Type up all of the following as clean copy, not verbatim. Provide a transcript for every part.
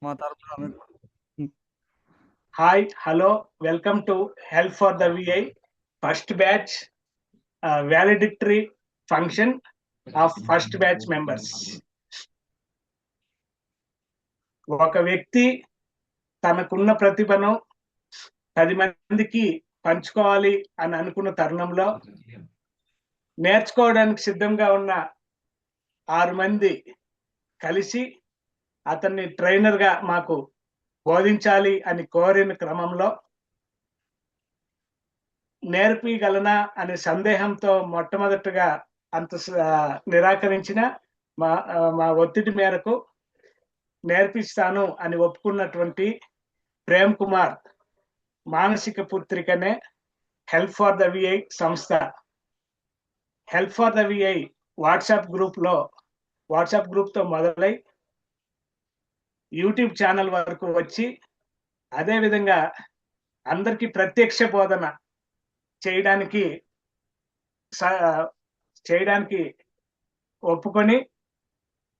మా తరపున Hi, hello, welcome to Help for the VI first batch valedictory function of first batch members. ఒక వ్యక్తి తనకున్న ప్రతిభను 10 మందికి పంచుకోవాలి అని అనుకున్న తరుణంలో నేర్చుకోవడానికి సిద్ధంగా ఉన్న 6 మంది కలిసి అతన్ని ట్రైనర్ గా మాకు బోధించాలి అని కోరిన క్రమంలో నేర్పిగలనా అనే సందేహంతో మొట్టమొదటిగా అంత నిరాకరించిన మా ఒత్తిడి మేరకు నేర్పిస్తాను అని ఒప్పుకున్నటువంటి ప్రేమ్ కుమార్ మానసిక పుత్రికనే హెల్ప్ ఫర్ ద విఐ సంస్థ help for the VI WhatsApp group తో మొదలై యూట్యూబ్ ఛానల్ వరకు వచ్చి అదే విధంగా అందరికీ ప్రత్యక్ష బోధన చేయడానికి ఒప్పుకొని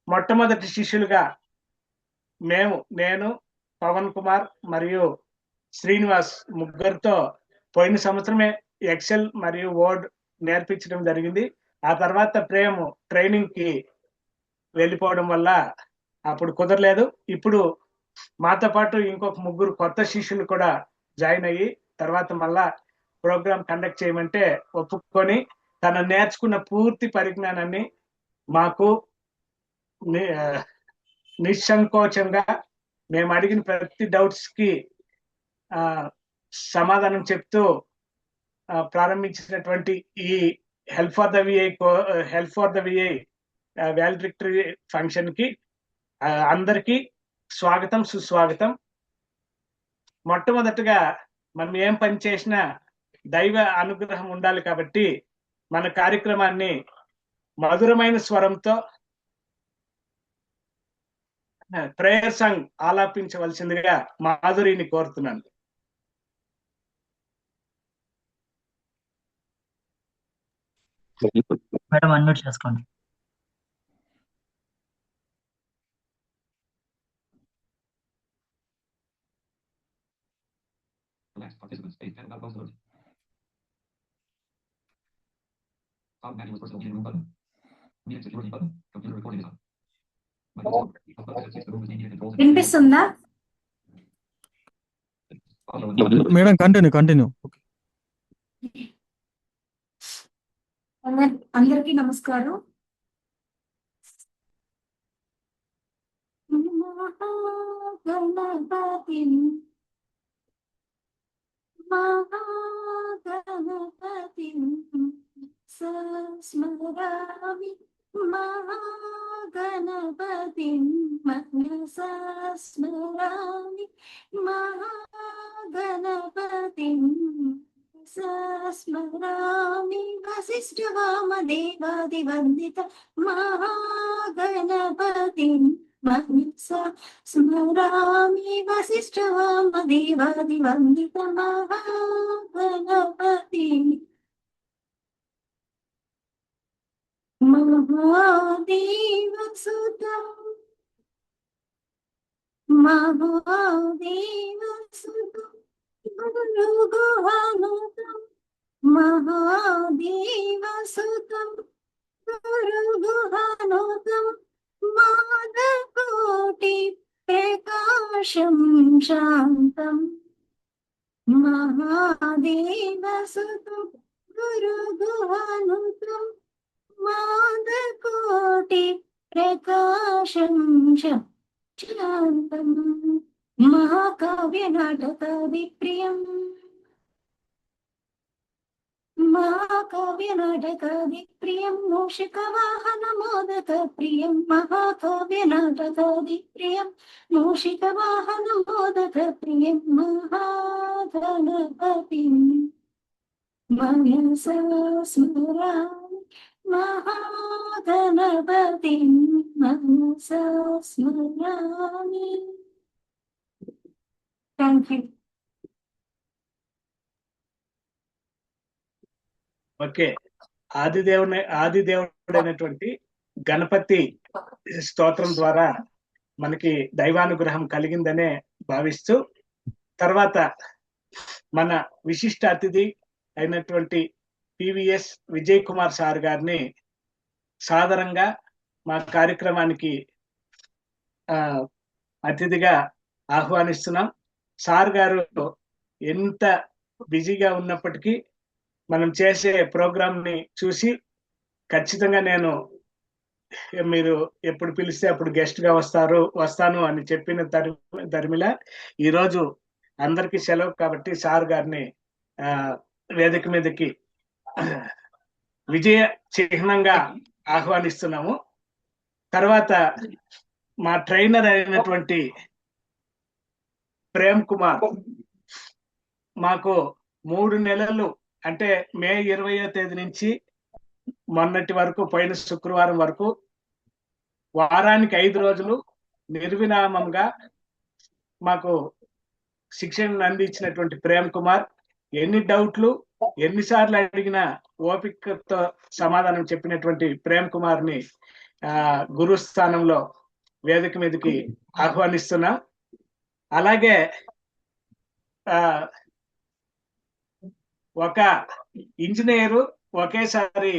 మొట్టమొదటి శిష్యులుగా నేను పవన్ కుమార్ మరియు శ్రీనివాస్ ముగ్గురితో పోయిన సంవత్సరమే ఎక్సెల్ మరియు వర్డ్ నేర్పించడం జరిగింది. ఆ తర్వాత ప్రేమ్ ట్రైనింగ్ కి వెళ్ళిపోవడం వల్ల అప్పుడు కుదరలేదు. ఇప్పుడు మాతో పాటు ఇంకొక ముగ్గురు కొత్త శిష్యులు కూడా జాయిన్ అయ్యి తర్వాత మళ్ళా ప్రోగ్రామ్ కండక్ట్ చేయమంటే ఒప్పుకొని తన నేర్చుకున్న పూర్తి పరిజ్ఞానాన్ని మాకు నిస్సంకోచంగా మేము అడిగిన ప్రతి డౌట్స్ కి సమాధానం చెప్తూ ప్రారంభించినటువంటి ఈ help for the VI valedictory function కి అందరికీ స్వాగతం సుస్వాగతం. మొట్టమొదటిగా మనం ఏం పని చేసినా దైవ అనుగ్రహం ఉండాలి కాబట్టి మన కార్యక్రమాన్ని మధురమైన స్వరంతో ప్రేయర్ సాంగ్ ఆలాపించవలసిందిగా మాధురిని కోరుతున్నాను. మేడం అన్మ్యూట్ చేసుకోండి. వినిపిస్తుందా మేడం? కంటిన్యూ. అందరికీ నమస్కారం. మహాగణపతిం స్మరామి మహాగణపతిం మనసా స్మరామి మహాగణపతిం స్మరామి వసిష్ఠవామదేవాదివందిత మహాగణపతిం మనసా స్మరామి వసిష్ఠవామదేవాదివందిత మహాగణపతిం మహాదేవసుతం గురుగుహనుతం మహాదేవసుతం గురుగుహనుతం మాదకోటి ప్రకాశం శాంతం మహాదేవసుతం గురుగుహనుతం మాదకోటి ప్రకాశం శాంతం మహాకావ్య నాటక విప్రియం మూషిక వాహన మోదక ప్రియం మహాకావ్యనాటకాదిప్రియం మూషిక వాహన మోదక ప్రియం మహాగణపతిం మనసా స్మరామి మహాగణపతిం మనసా స్మరామి. Thank you. ఓకే, ఆదిదేవుడైనటువంటి గణపతి స్తోత్రం ద్వారా మనకి దైవానుగ్రహం కలిగిందనే భావిస్తూ, తర్వాత మన విశిష్ట అతిథి అయినటువంటి పివిఎస్ విజయ్ కుమార్ సార్ గారిని సాదరంగా మా కార్యక్రమానికి అతిథిగా ఆహ్వానిస్తున్నాం. సార్ గారు ఎంత బిజీగా ఉన్నప్పటికీ మనం చేసే ప్రోగ్రామ్ ని చూసి ఖచ్చితంగా నేను మీరు ఎప్పుడు పిలిస్తే అప్పుడు గెస్ట్ గా వస్తాను అని చెప్పిన ధర్మిల ఈరోజు అందరికీ సెలవు కాబట్టి సార్ గారిని వేదిక మీదకి విజయ చిహ్నంగా ఆహ్వానిస్తున్నాము. తర్వాత మా ట్రైనర్ అయినటువంటి ప్రేమ్ కుమార్ మాకు 3 నెలలు అంటే మే 20వ తేదీ నుంచి మొన్నటి వరకు, పోయిన శుక్రవారం వరకు వారానికి 5 రోజులు నిర్విరామంగా మాకు శిక్షణ అందించినటువంటి ప్రేమ్ కుమార్ ఎన్ని డౌట్లు ఎన్నిసార్లు అడిగినా ఓపికతో సమాధానం చెప్పినటువంటి ప్రేమ్ కుమార్ ని గురు స్థానంలో వేదిక మీదకి ఆహ్వానిస్తున్నాం. అలాగే ఒక ఇంజనీరు ఒకేసారి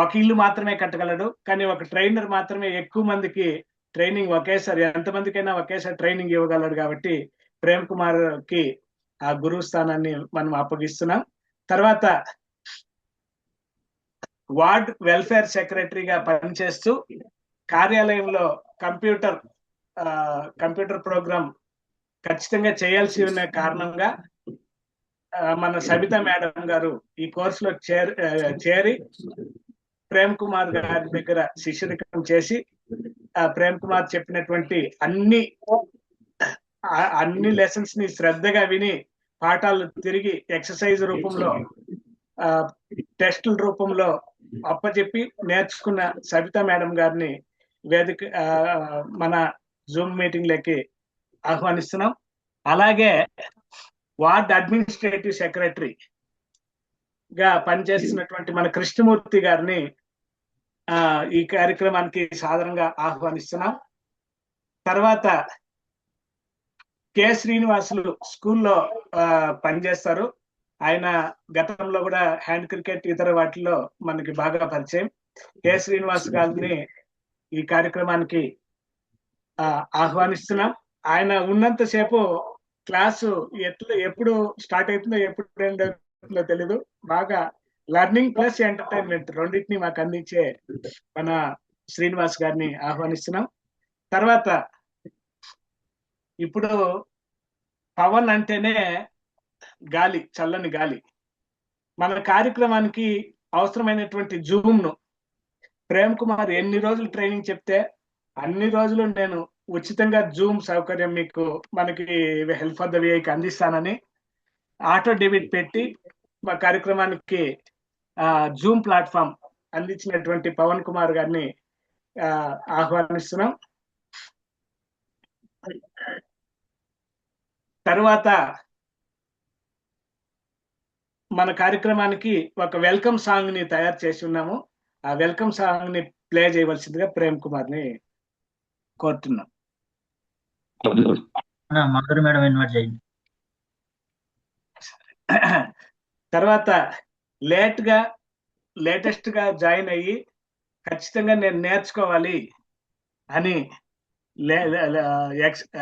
ఒక ఇల్లు మాత్రమే కట్టగలడు, కానీ ఒక ట్రైనర్ మాత్రమే ఎక్కువ మందికి ట్రైనింగ్ ఒకేసారి ఎంతమందికైనా ఒకేసారి ట్రైనింగ్ ఇవ్వగలడు. కాబట్టి ప్రేమ్ కుమార్ కి ఆ గురువు స్థానాన్ని మనం అప్పగిస్తున్నాం. తర్వాత వార్డ్ వెల్ఫేర్ సెక్రటరీగా పనిచేస్తూ కార్యాలయంలో కంప్యూటర్ ప్రోగ్రామ్ ఖచ్చితంగా చేయాల్సి ఉన్న కారణంగా మన సబితా మేడం గారు ఈ కోర్సులో చేరి ప్రేమ్ కుమార్ గారి దగ్గర శిష్యరికం చేసి ప్రేమ్ కుమార్ చెప్పినటువంటి అన్ని లెసన్స్ ని శ్రద్ధగా విని పాఠాలు తిరిగి ఎక్సర్సైజ్ రూపంలో టెస్టుల రూపంలో అప్పచెప్పి నేర్చుకున్న సబితా మేడం గారిని వేదిక మన జూమ్ మీటింగ్ లకి ఆహ్వానిస్తున్నాం. అలాగే వార్డ్ అడ్మినిస్ట్రేటివ్ సెక్రటరీ గా పనిచేస్తున్నటువంటి మన కృష్ణమూర్తి గారిని ఈ కార్యక్రమానికి సాదరంగా ఆహ్వానిస్తున్నాం. తర్వాత కె శ్రీనివాసులు స్కూల్లో పనిచేస్తారు. ఆయన గతంలో కూడా హ్యాండ్ క్రికెట్ ఇతర వాటిల్లో మనకి బాగా పరిచయం. కె శ్రీనివాస్ గారిని ఈ కార్యక్రమానికి ఆహ్వానిస్తున్నాం. ఆయన ఉన్నంతసేపు క్లాసు ఎప్పుడు స్టార్ట్ అవుతుందో ఎప్పుడు ఎండ్ అవుతుందో తెలీదు. బాగా లర్నింగ్ ప్లస్ ఎంటర్టైన్మెంట్ రెండింటిని మాకు అందించే మన శ్రీనివాస్ గారిని ఆహ్వానిస్తున్నాం. తర్వాత ఇప్పుడు పవన్ అంటేనే గాలి, చల్లని గాలి. మన కార్యక్రమానికి అవసరమైనటువంటి జూమ్ ను ప్రేమ్ కుమార్ ఎన్ని రోజులు ట్రైనింగ్ చెప్తే అన్ని రోజులు నేను ఉచితంగా జూమ్ సౌకర్యం మనకి హెల్ప్ ఫర్ ద విఐకి అందిస్తానని ఆటో డెబిట్ పెట్టి మా కార్యక్రమానికి జూమ్ ప్లాట్ఫామ్ అందించినటువంటి పవన్ కుమార్ గారిని ఆహ్వానిస్తున్నాం. తర్వాత మన కార్యక్రమానికి ఒక వెల్కమ్ సాంగ్ ని తయారు చేసి ఉన్నాము. ఆ వెల్కమ్ సాంగ్ ని ప్లే చేయవలసిందిగా ప్రేమ్ కుమార్ ని కోరుతున్నాం. మాధురి మేడం ఇన్వైట్ చేయండి. తర్వాత లేటెస్ట్ గా జాయిన్ అయ్యి ఖచ్చితంగా నేను నేర్చుకోవాలి అని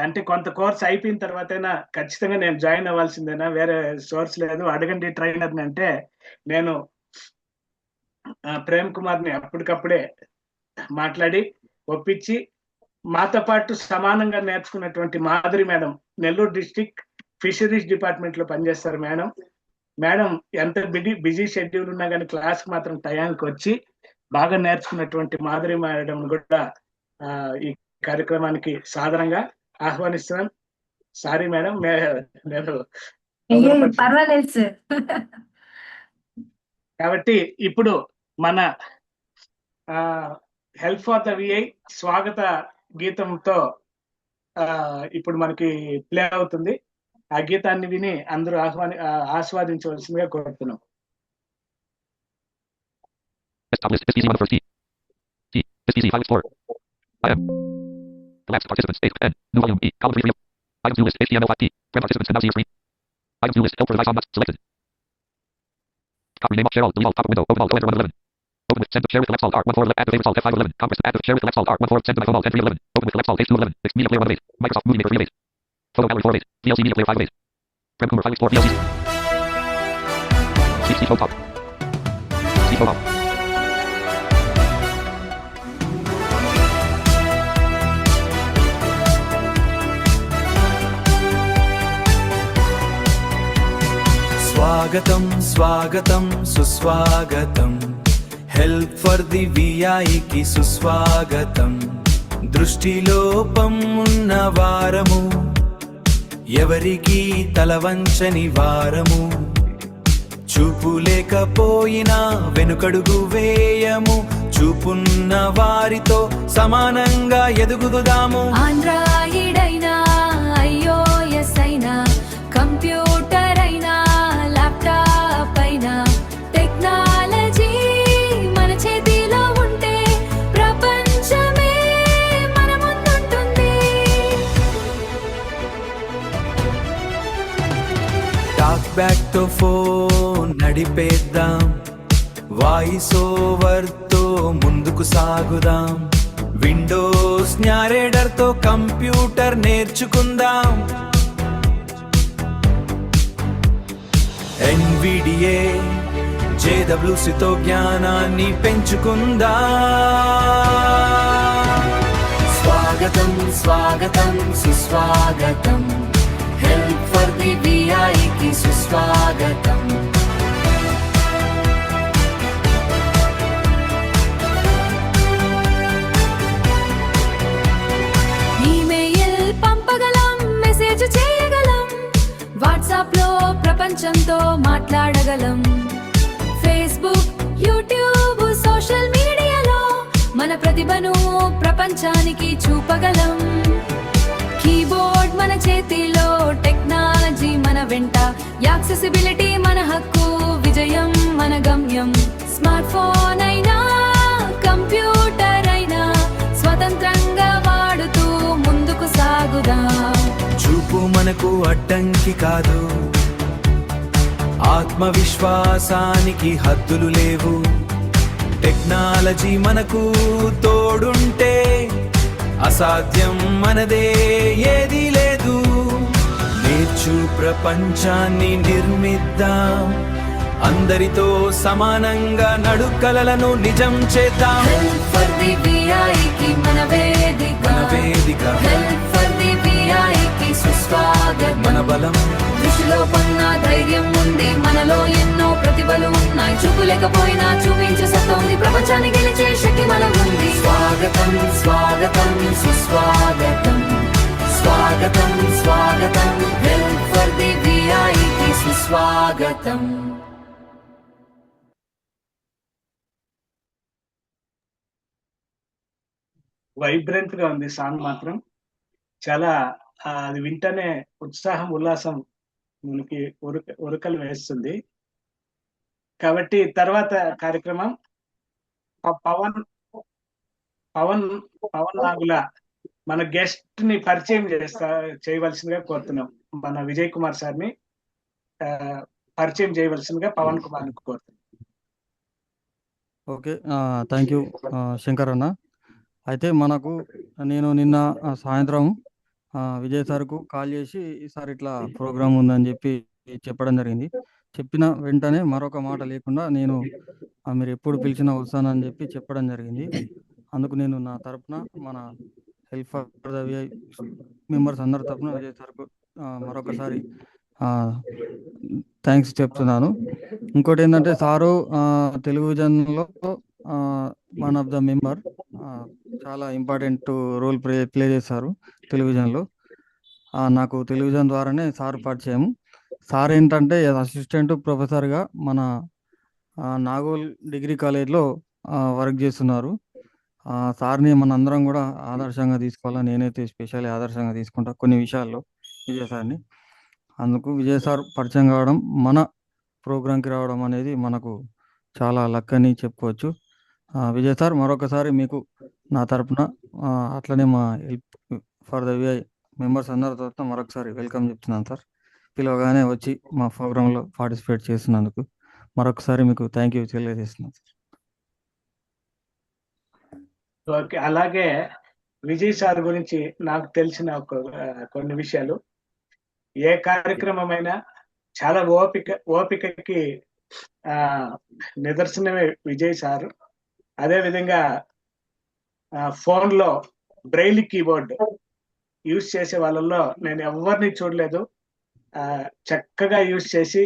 అంటే కొంత కోర్స్ అయిపోయిన తర్వాతైనా ఖచ్చితంగా నేను జాయిన్ అవ్వాల్సిందేనా, వేరే సోర్స్ లేదు, అడగండి ట్రైనర్ని అంటే నేను ప్రేమ్ కుమార్ ని అప్పటికప్పుడే మాట్లాడి ఒప్పించి మాతో పాటు సమానంగా నేర్చుకున్నటువంటి Madhuri madam Nellore district fisheries department లో పనిచేస్తారు. మేడం ఎంత బిజీ షెడ్యూల్ ఉన్నా కానీ క్లాస్ మాత్రం టయానికి వచ్చి బాగా నేర్చుకున్నటువంటి మాధురి మేడం కూడా ఈ కార్యక్రమానికి సాదరంగా ఆహ్వానిస్తున్నాను. సారీ మేడం, నేను పర్వాలేదు సార్. కాబట్టి ఇప్పుడు మన హెల్ప్ ఫర్ ద విఐ స్వాగత గీతంతో ఇప్పుడు మనకి ప్లే అవుతుంది. ఆ గీతాన్ని విని అందరూ ఆస్వాదించవలసిందిగా కోరుతున్నాం. SPC 1 first T. SPC 5 4. I am. Elapsed participants. 8 10. New volume E. Column 3 3. Items new list. HTML5 T. Prem participants can now see your screen. Items new list. Help for device on left. Selected. Copy name. Share all. Delete all. Pop-up window. Open all. Enter 11. Open with send to share with select alt Alt 1 4 add to favorite alt F5 11. Compress add to share with select alt Alt 1 4 send to my phone alt 10 3 11. Open with select alt H2 11. Media player 1 of 8. Microsoft Movie Maker 3 of 8. Photo gallery 4 of 8. VLC media player 5 of 8. Prem Coomer 5 Explore VLC. C Photo Pop. C Photo Pop. స్వాగతం స్వాగతం సుస్వాగతం help for the విఐకి సుస్వాగతం దృష్టిలోపం ఉన్న వారము ఎవరికి తలవంచని వారము చూపు లేకపోయినా వెనుకడుగు వేయము చూపున్న వారితో సమానంగా ఎదుగుదాము ఆండ్రాయిడ్ అయినా ఐఓఎస్ అయినా కంప్యూటర్ అయినా ల్యాప్టాప్ అయినా టెక్నాలజీ మన చేతిలో ఉంటే ప్రపంచమే మన ముందుంటుంది. టాక్ బ్యాక్ తో ఫోన్ నడిపేద్దాం వాయిస్ ఓవర్ తో ముందుకు సాగుదాం విండోస్ న్యారేడర్ తో కంప్యూటర్ నేర్చుకుందాం ఎన్విడిఏ జేడబ్ల్యూసి తో జ్ఞానాన్ని పెంచుకుందాం స్వాగతం స్వాగతం సుస్వాగతం హెల్ప్ ఫర్ ది విఐకి సుస్వాగతం ఈమెయిల్ పంపగలం మెసేజ్ చేయగలం వాట్సాప్ లో ప్రపంచంతో మాట్లాడగలం ఫేస్బుక్ యూట్యూబ్ సోషల్ మీడియాలో మన ప్రతిభను ప్రపంచానికి చూపగలం కీబోర్డ్ మన చేతిలో టెక్నాలజీ మన వెంట యాక్సెసిబిలిటీ మన హక్కు విజయం మన గమ్యం స్మార్ట్ ఫోన్ అయినా కంప్యూటర్ అయినా స్వతంత్రంగా వాడుతూ ముందుకు సాగుదాం చూపు మనకు అడ్డంకి కాదు ఆత్మవిశ్వాసానికి హద్దులు లేవు టెక్నాలజీ మనకు తోడుంటే అసాధ్యం మనదే ఏదీ లేదు నేర్చు ప్రపంచాన్ని నిర్మిద్దాం అందరితో సమానంగా నడుకలలను నిజం చేద్దాం హెల్ప్ ఫర్ ది విఐకి మన వేదిక హెల్ప్ ఫర్ ది విఐకి సుస్వాగతం మన బలం దృష్టిలో పన్న ధైర్యం ఉంది మనలో ఎన్నో ప్రతిభలు ఉన్నాయి చూపులేకపోయినా చూపించే సత్తా ఉంది ప్రపంచాన్ని గెలిచే శక్తి మన ఉంది స్వాగతం స్వాగతం సుస్వాగతం స్వాగతం స్వాగతం హెల్ప్ ఫర్ ది విఐకి సుస్వాగతం వైబ్రెంట్ గా ఉంది సాంగ్ మాత్రం చాలా అది వింటనే ఉత్సాహం ఉల్లాసం మనకి ఉరకలు వేస్తుంది. కాబట్టి తర్వాత కార్యక్రమం పవన్ పవన్ పవన్ నాగుల మన గెస్ట్ ని పరిచయం చేయవలసిందిగా కోరుతున్నాం. మన విజయ్ కుమార్ సార్ని పరిచయం చేయవలసిందిగా పవన్ కుమార్ కోరుతున్నాం. ఓకే, థ్యాంక్ యూ శంకర్ అన్న. అయితే నేను నిన్న సాయంత్రం విజయ్ సార్కు కాల్ చేసి ఈసారి ఇట్లా ప్రోగ్రామ్ ఉందని చెప్పడం జరిగింది. చెప్పిన వెంటనే మరొక మాట లేకుండా నేను మీరు ఎప్పుడు పిలిచినా వస్తానని చెప్పడం జరిగింది. అందుకు నేను నా తరపున మన help for the VI members అందరి తరపున విజయ్ సార్కు మరొకసారి థ్యాంక్స్ చెప్తున్నాను. ఇంకోటి ఏంటంటే సారు టెలివిజన్లో వన్ ఆఫ్ ద మెంబర్, చాలా ఇంపార్టెంట్ రోల్ ప్లే చేశారు టెలివిజన్లో. నాకు టెలివిజన్ ద్వారానే సార్ పరిచయం. సార్ ఏంటంటే అసిస్టెంట్ ప్రొఫెసర్గా మన నాగోల్ డిగ్రీ కాలేజ్లో వర్క్ చేస్తున్నారు. సార్ని మనందరం కూడా ఆదర్శంగా తీసుకోవాలని నేనైతే స్పెషల్లీ ఆదర్శంగా తీసుకుంటా కొన్ని విషయాల్లో విజయ్ సార్ని. అందుకు విజయ్ సార్ పరిచయం కావడం, మన ప్రోగ్రాంకి రావడం అనేది మనకు చాలా లక్ అని చెప్పుకోవచ్చు. విజయ్ సార్, మరొకసారి మీకు నా తరపున అట్లనే మా help for the VI members అందరి తరపున మరొకసారి వెల్కమ్ చెప్తున్నాను సార్. పిలవగానే వచ్చి మా ప్రోగ్రాంలో పార్టిసిపేట్ చేసినందుకు మరొకసారి మీకు థ్యాంక్ యూ తెలియజేస్తున్నాను సార్. ఓకే, అలాగే విజయ్ సార్ గురించి నాకు తెలిసిన కొన్ని విషయాలు. ఏ కార్యక్రమమైనా చాలా ఓపికకి నిదర్శనమే విజయ్ సార్. అదే విధంగా ఫోన్ లో బ్రెయిలీ కీబోర్డ్ యూజ్ చేసే వాళ్ళల్లో నేను ఎవరిని చూడలేదు. చక్కగా యూజ్ చేసి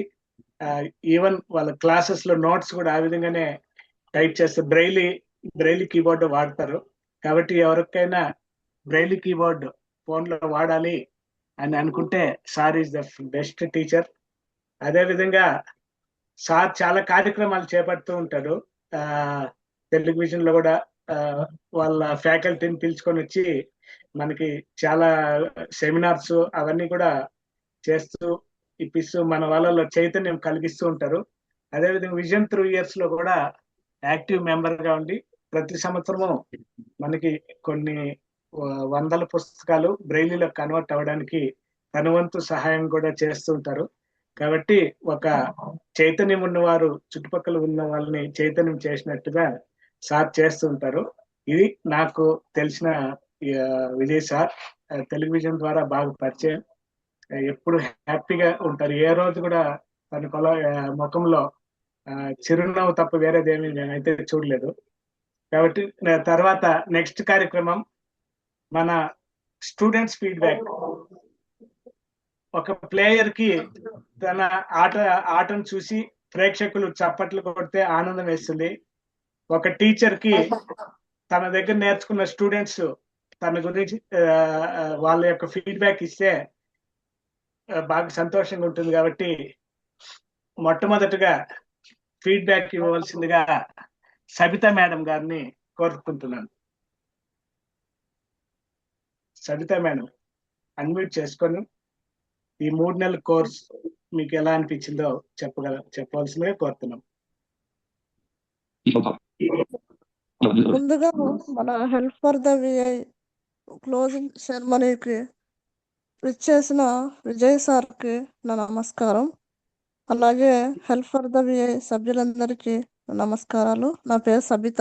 ఈవెన్ వాళ్ళ క్లాసెస్ లో నోట్స్ కూడా ఆ విధంగానే టైప్ చేస్తే బ్రెయిలీ కీబోర్డ్ వాడతారు. కాబట్టి ఎవరికైనా బ్రెయిలీ కీబోర్డ్ ఫోన్ లో వాడాలి అని అనుకుంటే sir is the best teacher. అదే విధంగా సార్ చాలా కార్యక్రమాలు చేపడుతూ ఉంటారు. టెలివిజన్ లో కూడా వాళ్ళ ఫ్యాకల్టీని పిలుచుకొని వచ్చి మనకి చాలా సెమినార్స్ అవన్నీ కూడా చేస్తూ ఇప్పిస్తూ మన వాళ్ళలో చైతన్యం కలిగిస్తూ ఉంటారు. అదేవిధంగా విజన్ త్రూ ఇయర్స్ లో కూడా యాక్టివ్ మెంబర్ గా ఉండి ప్రతి సంవత్సరము మనకి కొన్ని వందల పుస్తకాలు బ్రెయిలీలో కన్వర్ట్ అవ్వడానికి తన వంతు సహాయం కూడా చేస్తూ ఉంటారు. కాబట్టి ఒక చైతన్యం ఉన్నవారు చుట్టుపక్కల ఉన్న వాళ్ళని చైతన్యం చేసినట్టుగా సార్ చేస్తూ ఉంటారు. ఇది నాకు తెలిసిన విజయ్ సార్. టెలివిజన్ ద్వారా బాగా పరిచయం. ఎప్పుడు హ్యాపీగా ఉంటారు. ఏ రోజు కూడా తన ముఖంలో చిరునవ్వు తప్ప వేరేదేమీ నేనైతే చూడలేదు. కాబట్టి తర్వాత నెక్స్ట్ కార్యక్రమం మన స్టూడెంట్స్ ఫీడ్బ్యాక్. ఒక ప్లేయర్ కి తన ఆటను చూసి ప్రేక్షకులు చప్పట్లు కొడితే ఆనందం వేస్తుంది. ఒక టీచర్ కి తన దగ్గర నేర్చుకున్న స్టూడెంట్స్ తన గురించి వాళ్ళ యొక్క ఫీడ్బ్యాక్ ఇస్తే బాగా సంతోషంగా ఉంటుంది. కాబట్టి మొట్టమొదటిగా ఫీడ్బ్యాక్ ఇవ్వవలసిందిగా సబితా మేడం గారిని కోరుకుంటున్నాను. సబితా మేడం అన్మ్యూట్ చేసుకొని ఈ 3 నెలల కోర్స్ మీకు ఎలా అనిపించిందో చెప్పవలసిందిగా కోరుతున్నాం. ముందుగా మన help for the VI closing సెరమనీకి విచ్చేసిన విజయ్ సార్కి నా నమస్కారం. అలాగే హెల్ప్ ఫర్ ద విఐ సభ్యులందరికీ నమస్కారాలు. నా పేరు సబిత.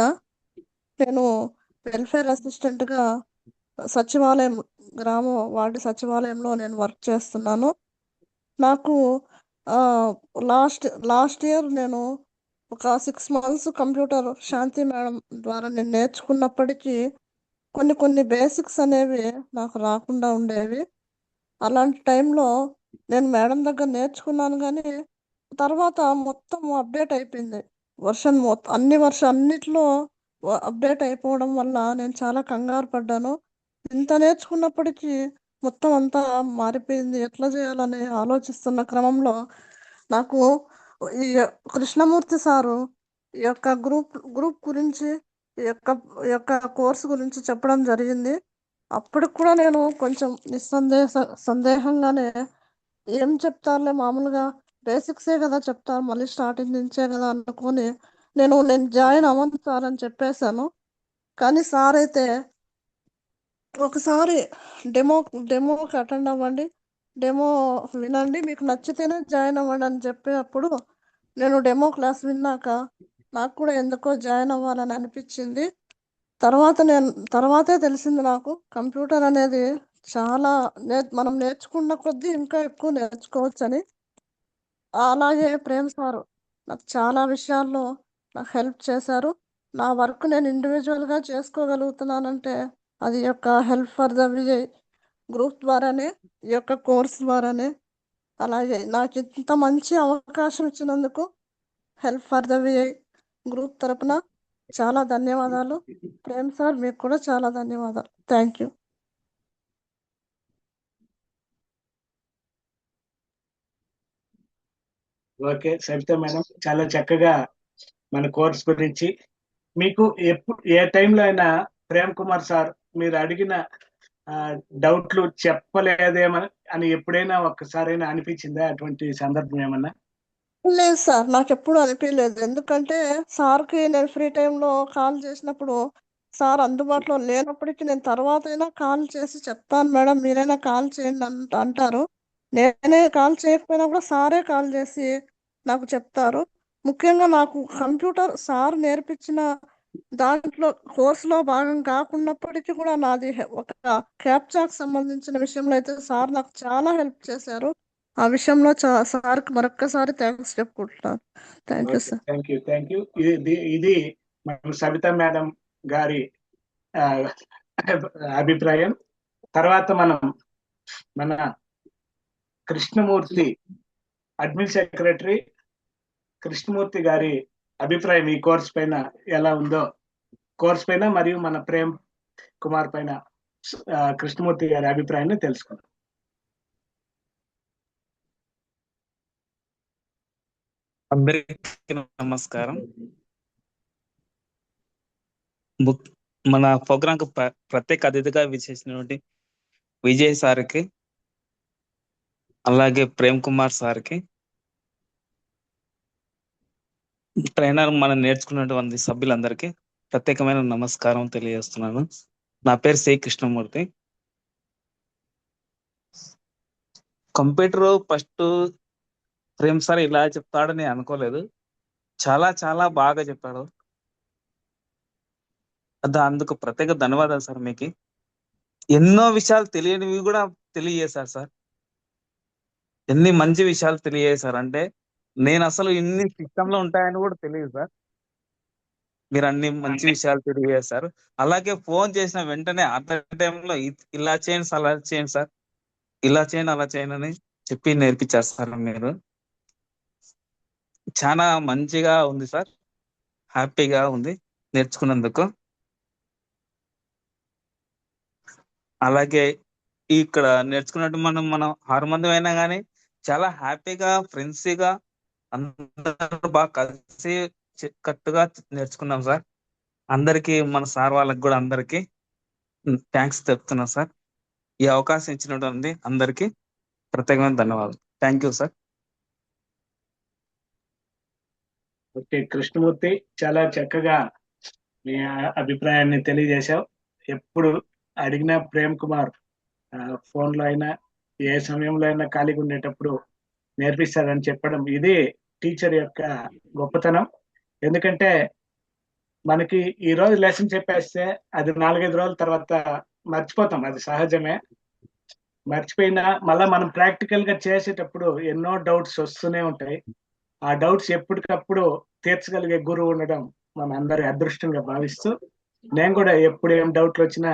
నేను వెల్ఫేర్ అసిస్టెంట్గా సచివాలయం వార్డు సచివాలయంలో నేను వర్క్ చేస్తున్నాను. నాకు లాస్ట్ ఇయర్ నేను ఒక 6 months కంప్యూటర్ శాంతి మేడం ద్వారా నేను నేర్చుకున్నప్పటికీ కొన్ని బేసిక్స్ అనేవి నాకు రాకుండా ఉండేవి. అలాంటి టైంలో నేను మేడం దగ్గర నేర్చుకున్నాను, కానీ తర్వాత మొత్తం అప్డేట్ అయిపోయింది. అన్నిట్లో అప్డేట్ అయిపోవడం వల్ల నేను చాలా కంగారు పడ్డాను. ఇంత నేర్చుకున్నప్పటికీ మొత్తం అంతా మారిపోయింది. ఎట్లా చేయాలని ఆలోచిస్తున్న క్రమంలో నాకు ఈ కృష్ణమూర్తి సారు ఈ యొక్క గ్రూప్ గురించి ఈ యొక్క కోర్సు గురించి చెప్పడం జరిగింది. అప్పటికి కూడా నేను కొంచెం సందేహంగానే ఏం చెప్తారులే, మామూలుగా బేసిక్సే కదా చెప్తారు, మళ్ళీ స్టార్టింగ్ నుంచే కదా అనుకొని నేను జాయిన్ అవ్వను సార్ అని చెప్పేశాను. కానీ సార్ అయితే ఒకసారి డెమోకి అటెండ్ అవ్వండి, డెమో వినండి, మీకు నచ్చితేనే జాయిన్ అవ్వండి అని చెప్పేటప్పుడు నేను డెమో క్లాస్ విన్నాక నాకు కూడా ఎందుకో జాయిన్ అవ్వాలని అనిపించింది. తర్వాతే తెలిసింది నాకు కంప్యూటర్ అనేది చాలా మనం నేర్చుకున్న కొద్దీ ఇంకా ఎక్కువ నేర్చుకోవచ్చని. అలాగే ప్రేమ్ సారు నాకు చాలా విషయాల్లో నాకు హెల్ప్ చేశారు. నా వర్క్ నేను ఇండివిజువల్గా చేసుకోగలుగుతున్నానంటే అది యొక్క help for the VI group ద్వారానే, ఈ యొక్క కోర్స్ ద్వారానే. అలాగే నాకు ఇంత మంచి అవకాశం ఇచ్చినందుకు help for the VI group తరపున చాలా ధన్యవాదాలు. ప్రేమ్ సార్ మీకు కూడా చాలా ధన్యవాదాలు. Thank you. Okay Sabitha madam, చాలా చక్కగా మన కోర్స్ గురించి మీకు ఏ టైంలో అయినా ప్రేమ్ కుమార్ సార్ మీరు అడిగిన డౌట్లు చెప్పలేదేమని అని ఎప్పుడైనా ఒక్కసారైనా అనిపించిందా? అటువంటి సందర్భం ఏమన్నా? లేదు సార్, నాకు ఎప్పుడు అనిపించలేదు. ఎందుకంటే సార్కి నేను ఫ్రీ టైంలో కాల్ చేసినప్పుడు సార్ అందుబాటులో లేనప్పటికీ నేను తర్వాత అయినా కాల్ చేసి చెప్తాను మేడం, మీరైనా కాల్ చేయండి అంటారు. నేనే కాల్ చేయకపోయినా కూడా సారే కాల్ చేసి నాకు చెప్తారు. ముఖ్యంగా నాకు కంప్యూటర్ సార్ నేర్పించిన దాంట్లో కోర్సులో భాగం కాకున్నప్పటికీ కూడా నాది ఒక క్యాప్చాకి సంబంధించిన విషయంలో అయితే సార్ నాకు చాలా హెల్ప్ చేశారు. ఆ విషయంలో సార్కి మరొక్కసారి థ్యాంక్స్ చెప్పుకుంటున్నాను. Thank you sir. Thank you. ఇది మన సబితా మేడం గారి అభిప్రాయం. తర్వాత మన కృష్ణమూర్తి అడ్మిన్ సెక్రటరీ కృష్ణమూర్తి గారి అభిప్రాయం ఈ కోర్స్ పైన ఎలా ఉందో, కోర్స్ పైన మరియు మన ప్రేమ్ కుమార్ పైన కృష్ణమూర్తి గారి అభిప్రాయాన్ని తెలుసుకుందాం. అందరికీ నమస్కారం. మన ప్రోగ్రాంకు ప్రత్యేక అతిథిగా విచ్చేసినటువంటి విజయ్ సార్కి, అలాగే ప్రేమ్ కుమార్ సార్కి, ట్రైనర్ మనం నేర్చుకున్నటువంటి సభ్యులందరికీ ప్రత్యేకమైన నమస్కారం తెలియజేస్తున్నాను. నా పేరు C Krishnamurthy. Computer first Prem sir ఇలా చెప్తాడని అనుకోలేదు. చాలా చాలా బాగా చెప్పాడు. అందుకు ప్రత్యేక ధన్యవాదాలు సార్. మీకు ఎన్నో విషయాలు తెలియనివి కూడా తెలియజేశారు సార్. ఎన్ని మంచి విషయాలు తెలియజేశారు అంటే నేను అసలు ఇన్ని సిస్టమ్ లో ఉంటాయని కూడా తెలియదు సార్. మీరు అన్ని మంచి విషయాలు తెలియజేశారు. అలాగే ఫోన్ చేసిన వెంటనే అట్ టైంలో ఇలా చేయండి సార్, అలా చేయండి సార్, ఇలా చేయండి అలా చేయండి అని చెప్పి నేర్పించారు సార్. మీరు చాలా మంచిగా ఉంది సార్. హ్యాపీగా ఉంది నేర్చుకున్నందుకు. అలాగే ఇక్కడ నేర్చుకున్నట్టు మనం 6 మంది అయినా కానీ చాలా హ్యాపీగా ఫ్రెండ్స్గా అందరూ బాగా కలిసి కట్టుగా నేర్చుకున్నాం సార్. అందరికీ మన సార్ వాళ్ళకి కూడా అందరికీ థ్యాంక్స్ చెప్తున్నాం సార్. ఈ అవకాశం ఇచ్చినటువంటి అందరికీ ప్రత్యేకమైన ధన్యవాదాలు. Thank you sir. Okay Krishnamurthy, చాలా చక్కగా మీ అభిప్రాయాన్ని తెలియజేశావు. ఎప్పుడు అడిగినా ప్రేమ్ కుమార్ ఫోన్లో అయినా ఏ సమయంలో అయినా ఖాళీగా ఉండేటప్పుడు నేర్పిస్తారని చెప్పడం ఇది టీచర్ యొక్క గొప్పతనం. ఎందుకంటే మనకి ఈ రోజు లెసన్ చెప్పేస్తే అది 4-5 రోజుల తర్వాత మర్చిపోతాం, అది సహజమే. మర్చిపోయినా మళ్ళీ మనం ప్రాక్టికల్ గా చేసేటప్పుడు ఎన్నో డౌట్స్ వస్తూనే ఉంటాయి. ఆ డౌట్స్ ఎప్పటికప్పుడు తీర్చగలిగే గురువు ఉండడం మన అందరి అదృష్టంగా భావిస్తూ, నేను కూడా ఎప్పుడు ఏం డౌట్లు వచ్చినా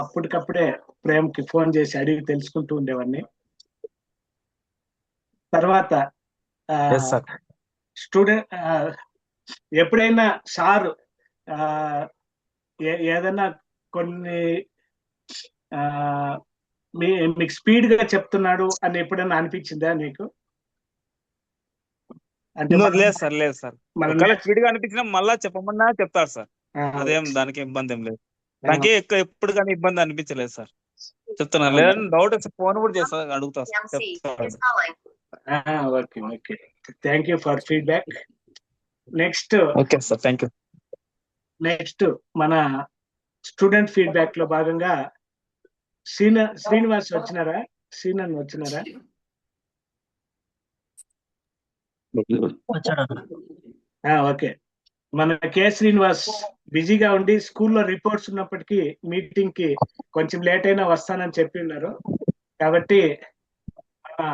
అప్పటికప్పుడే ప్రేమ్కి ఫోన్ చేసి అడిగి తెలుసుకుంటూ ఉండేవాడిని. తర్వాత స్టూడెంట్ ఎప్పుడైనా సారు ఏదైనా కొన్ని మీకు స్పీడ్ గా చెప్తున్నాడు అని ఎప్పుడైనా అనిపించిందా నీకు? అంటే లేదు సార్, లేదు సార్. స్పీడ్ గా అనిపించినా మళ్ళా చెప్పమన్నా చెప్తారు సార్. అదేం దానికి ఇబ్బంది ఏం లేదు. నాకే ఎప్పుడు కానీ ఇబ్బంది అనిపించలేదు సార్. చెప్తున్నా, లేదంటే డౌట్ వచ్చి ఫోన్ కూడా చేస్తా, అడుగుతా sir. Okay okay, thank you for feedback. Next okay sir, thank you. Next మన స్టూడెంట్ ఫీడ్బ్యాక్ లో భాగంగా శ్రీనివాస్ వచ్చినారా? శ్రీనన్ వచ్చినారా? ఓకే. మన కె శ్రీనివాస్ బిజీగా ఉండి స్కూల్లో రిపోర్ట్స్ ఉన్నప్పటికీ మీటింగ్ కి కొంచెం లేట్ అయినా వస్తానని చెప్పి ఉన్నారు. కాబట్టి మన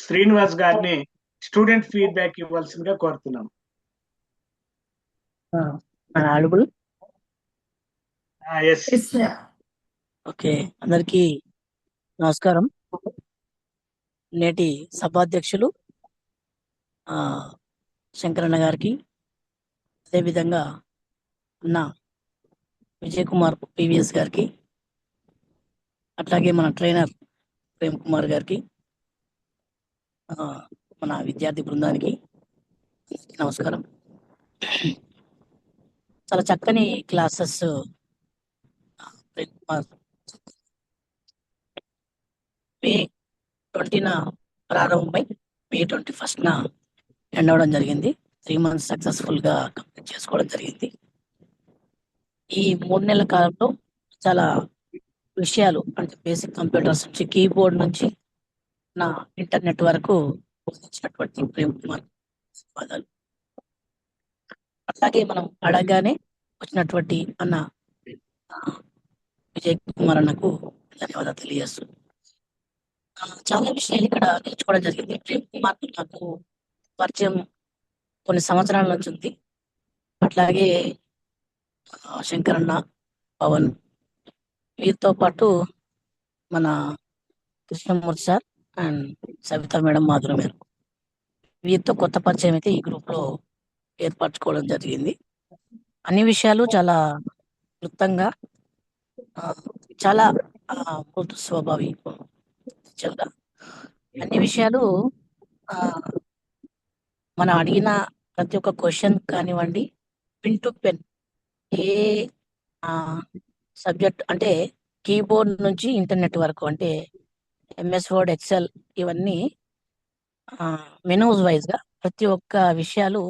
శ్రీనివాస్ గారిని స్టూడెంట్ ఫీడ్బ్యాక్ ఇవ్వాల్సిందిగా కోరుతున్నాం. ఓకే, అందరికీ నమస్కారం. నేటి సభాధ్యక్షులు శంకరన్న గారికి, అదేవిధంగా అన్న విజయ్ కుమార్ పివిఎస్ గారికి, అట్లాగే మన ట్రైనర్ ప్రేమ్ కుమార్ గారికి, మన విద్యార్థి బృందానికి నమస్కారం. చాలా చక్కని క్లాసెస్ మే 20న ప్రారంభమై మే 21న ఎండ్ అవడం జరిగింది. 3 months సక్సెస్ఫుల్ గా కంప్లీట్ చేసుకోవడం జరిగింది. ఈ 3 నెలల కాలంలో చాలా విషయాలు అంటే బేసిక్ కంప్యూటర్స్ నుంచి కీబోర్డ్ నుంచి నా ఇంటర్నెట్ వరకు బోధించినటువంటి ప్రేమ్ కుమార్ ధన్యవాదాలు. అట్లాగే మనం అడగగానే వచ్చినటువంటి అన్న ఆ, విజయ్ కుమార్ అన్నకు ధన్యవాదాలు తెలియజేస్తూ చాలా విషయాలు ఇక్కడ నేర్చుకోవడం జరిగింది. ప్రేమ్ కుమార్ నాకు పరిచయం కొన్ని సంవత్సరాల నుంచి ఉంది. అట్లాగే శంకరన్న, పవన్ వీరితో పాటు మన Krishnamurthy sir and Savitha madam, Madhuri madam వీరితో కొత్త పరిచయం అయితే ఈ గ్రూప్ లో ఏర్పరచుకోవడం జరిగింది. అన్ని విషయాలు చాలా క్లుప్తంగా చాలా మృదు స్వభావి చాలా అన్ని విషయాలు మనం అడిగిన ప్రతి ఒక్క క్వశ్చన్ కానివ్వండి, pin to pen A subject అంటే కీబోర్డ్ నుంచి ఇంటర్నెట్ వరకు అంటే ఎంఎస్ వర్డ్, ఎక్సెల్ ఇవన్నీ మెనూస్ వైజ్ గా ప్రతి ఒక్క విషయాలు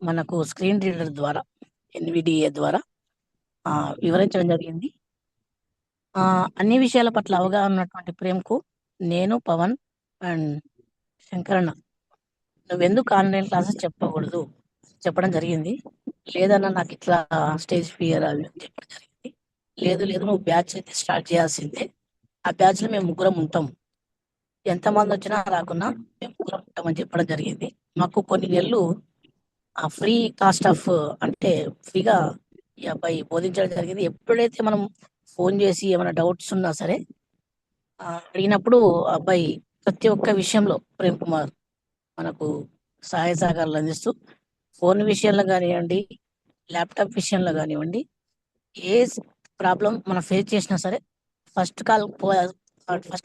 మనకు స్క్రీన్ రీడర్ ద్వారా ఎన్విడిఏ ద్వారా వివరించడం జరిగింది. అన్ని విషయాల పట్ల అవగాహన ఉన్నటువంటి ప్రేమ్కు నేను, పవన్ అండ్ శంకరన్న నువ్వెందుకు ఆన్లైన్ క్లాసెస్ చెప్పకూడదు చెప్పడం జరిగింది. లేదన్నా నాకు ఇట్లా స్టేజ్ ఫియర్ అవి చెప్పడం జరిగింది. లేదు నువ్వు బ్యాచ్ అయితే స్టార్ట్ చేయాల్సిందే, ఆ బ్యాచ్ లో మేము ముగ్గురం ఉంటాం, ఎంతమంది వచ్చినా రాకున్నా మేము ముగ్గురం ఉంటామని చెప్పడం జరిగింది. మాకు కొన్ని నెలలు ఫ్రీ కాస్ట్ ఆఫ్ అంటే ఫ్రీగా ఈ అబ్బాయి బోధించడం జరిగింది. ఎప్పుడైతే మనం ఫోన్ చేసి ఏమైనా డౌట్స్ ఉన్నా సరే అడిగినప్పుడు అబ్బాయి ప్రతి ఒక్క విషయంలో ప్రేమ్ కుమార్ మనకు సహాయ సహకారాలు అందిస్తూ ఫోన్ విషయంలో కానివ్వండి, ల్యాప్టాప్ విషయంలో కానివ్వండి, ఏ ప్రాబ్లం మనం ఫేస్ చేసినా సరే ఫస్ట్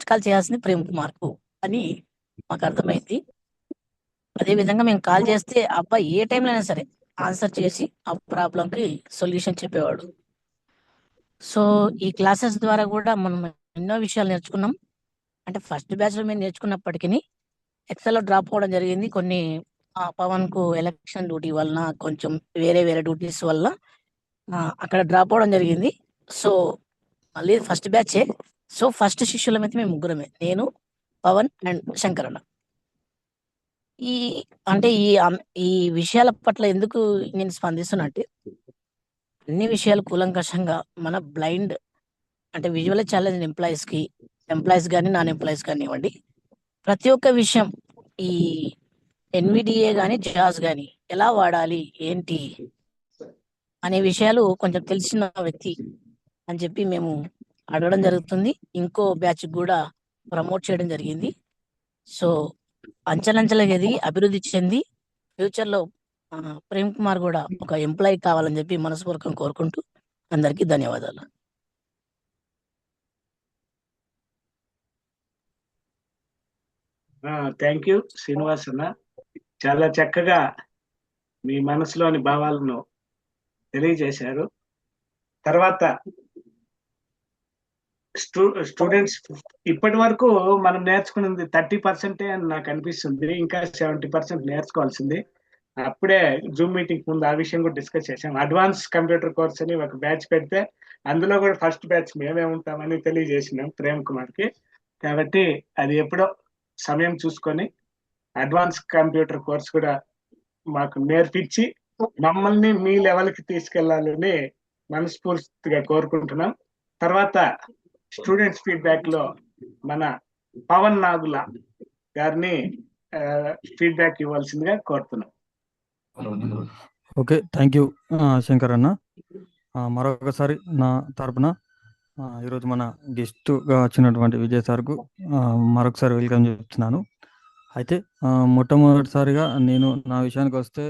కాల్ చేయాల్సింది ప్రేమ్ కుమార్కు అని మాకు అర్థమైంది. అదే విధంగా మేము కాల్ చేస్తే అబ్బాయి ఏ టైంలో అయినా సరే ఆన్సర్ చేసి ఆ ప్రాబ్లంకి సొల్యూషన్ చెప్పేవాడు. సో ఈ క్లాసెస్ ద్వారా కూడా మనం ఎన్నో విషయాలు నేర్చుకున్నాం. అంటే ఫస్ట్ బ్యాచ్ లో మేము నేర్చుకున్నప్పటికీ ఎక్సెల్ లో డ్రాప్ అవ్వడం జరిగింది. కొన్ని పవన్ కు ఎలక్షన్ డ్యూటీ వలన కొంచెం వేరే డ్యూటీస్ వల్ల అక్కడ డ్రాప్ అవ్వడం జరిగింది. సో మళ్ళీ ఫస్ట్ బ్యాచే. సో ఫస్ట్ శిష్యులం అయితే మేము ముగ్గురమే, నేను, పవన్ అండ్ శంకరన్న. ఈ అంటే ఈ విషయాల పట్ల ఎందుకు నేను స్పందిస్తున్నట్టే అన్ని విషయాలు కూలంకషంగా మన బ్లైండ్ అంటే విజువల్ ఛాలెంజ్ ఎంప్లాయీస్ కానీ నాన్ ఎంప్లాయీస్ కానివ్వండి, ప్రతి ఒక్క విషయం ఈ ఎన్విడిఏ కానీ జాజ్ కానీ ఎలా వాడాలి ఏంటి అనే విషయాలు కొంచెం తెలిసిన వ్యక్తి అని చెప్పి మేము అడగడం జరుగుతుంది. ఇంకో బ్యాచ్ కూడా ప్రమోట్ చేయడం జరిగింది. సో అంచెలంచెలుగా ఎదిగి అభివృద్ధి చెంది ఫ్యూచర్ లో ప్రేమ్ కుమార్ కూడా ఒక ఎంప్లాయీ కావాలని చెప్పి మనస్పూర్వకంగా కోరుకుంటూ అందరికీ ధన్యవాదాలు. థ్యాంక్ యూ శ్రీనివాస్ అన్న, చాలా చక్కగా మీ మనసులోని భావాలను తెలియజేశారు. తర్వాత స్టూడెంట్స్ ఇప్పటి వరకు మనం నేర్చుకున్నది 30% అని నాకు అనిపిస్తుంది. ఇంకా 70% నేర్చుకోవాల్సింది. అప్పుడే జూమ్ మీటింగ్ ముందు ఆ విషయం కూడా డిస్కస్ చేశాం. అడ్వాన్స్ కంప్యూటర్ కోర్స్ అని ఒక బ్యాచ్ పెడితే అందులో కూడా ఫస్ట్ బ్యాచ్ మేమే ఉంటామని తెలియజేసినాం ప్రేమ్ కుమార్ కి. కాబట్టి అది ఎప్పుడో సమయం చూసుకొని అడ్వాన్స్ కంప్యూటర్ కోర్స్ కూడా మాకు నేర్పించి మమ్మల్ని మీ లెవెల్కి తీసుకెళ్లాలని మనస్ఫూర్తిగా కోరుకుంటున్నాం. తర్వాత స్టూడెంట్స్ ఫీడ్బ్యాక్ లో మన పవన్ నాగుల గారిని ఫీడ్బ్యాక్ ఇవ్వాల్సిందిగా కోరుతున్నాం. ఓకే, థ్యాంక్ యూ శంకర్ అన్న. మరొకసారి నా తరపున ఈరోజు మన గెస్ట్గా వచ్చినటువంటి విజయ్ సార్కు మరొకసారి వెల్కమ్ చెప్తున్నాను. అయితే మొట్టమొదటిసారిగా నేను నా విషయానికి వస్తే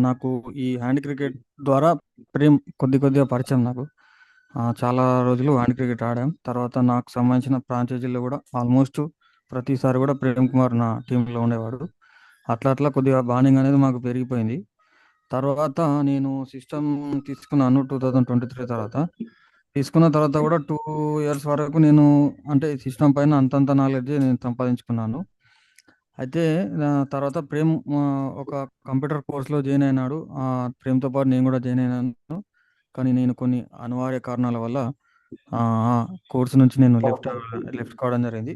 నాకు ఈ హ్యాండ్ క్రికెట్ ద్వారా కొద్దిగా పరిచయం. నాకు చాలా రోజులు హ్యాండ్ క్రికెట్ ఆడాం. తర్వాత నాకు సంబంధించిన ఫ్రాంచైజీలో కూడా ఆల్మోస్ట్ ప్రతిసారి కూడా ప్రేమ్ కుమార్ నా టీంలో ఉండేవాడు. అట్లా కొద్దిగా బాండింగ్ అనేది మాకు పెరిగిపోయింది. తర్వాత నేను సిస్టమ్ తీసుకున్నాను 2023 తర్వాత. తీసుకున్న తర్వాత కూడా 2 years వరకు నేను అంటే సిస్టమ్ పైన అంతంత నాలెడ్జ్ నేను సంపాదించుకున్నాను. అయితే తర్వాత ప్రేమ్ ఒక కంప్యూటర్ కోర్స్లో జాయిన్ అయినాడు. ప్రేమ్తో పాటు నేను కూడా జాయిన్ అయినాను. కానీ నేను కొన్ని అనివార్య కారణాల వల్ల ఆ కోర్సు నుంచి నేను లెఫ్ట్ కావడం జరిగింది.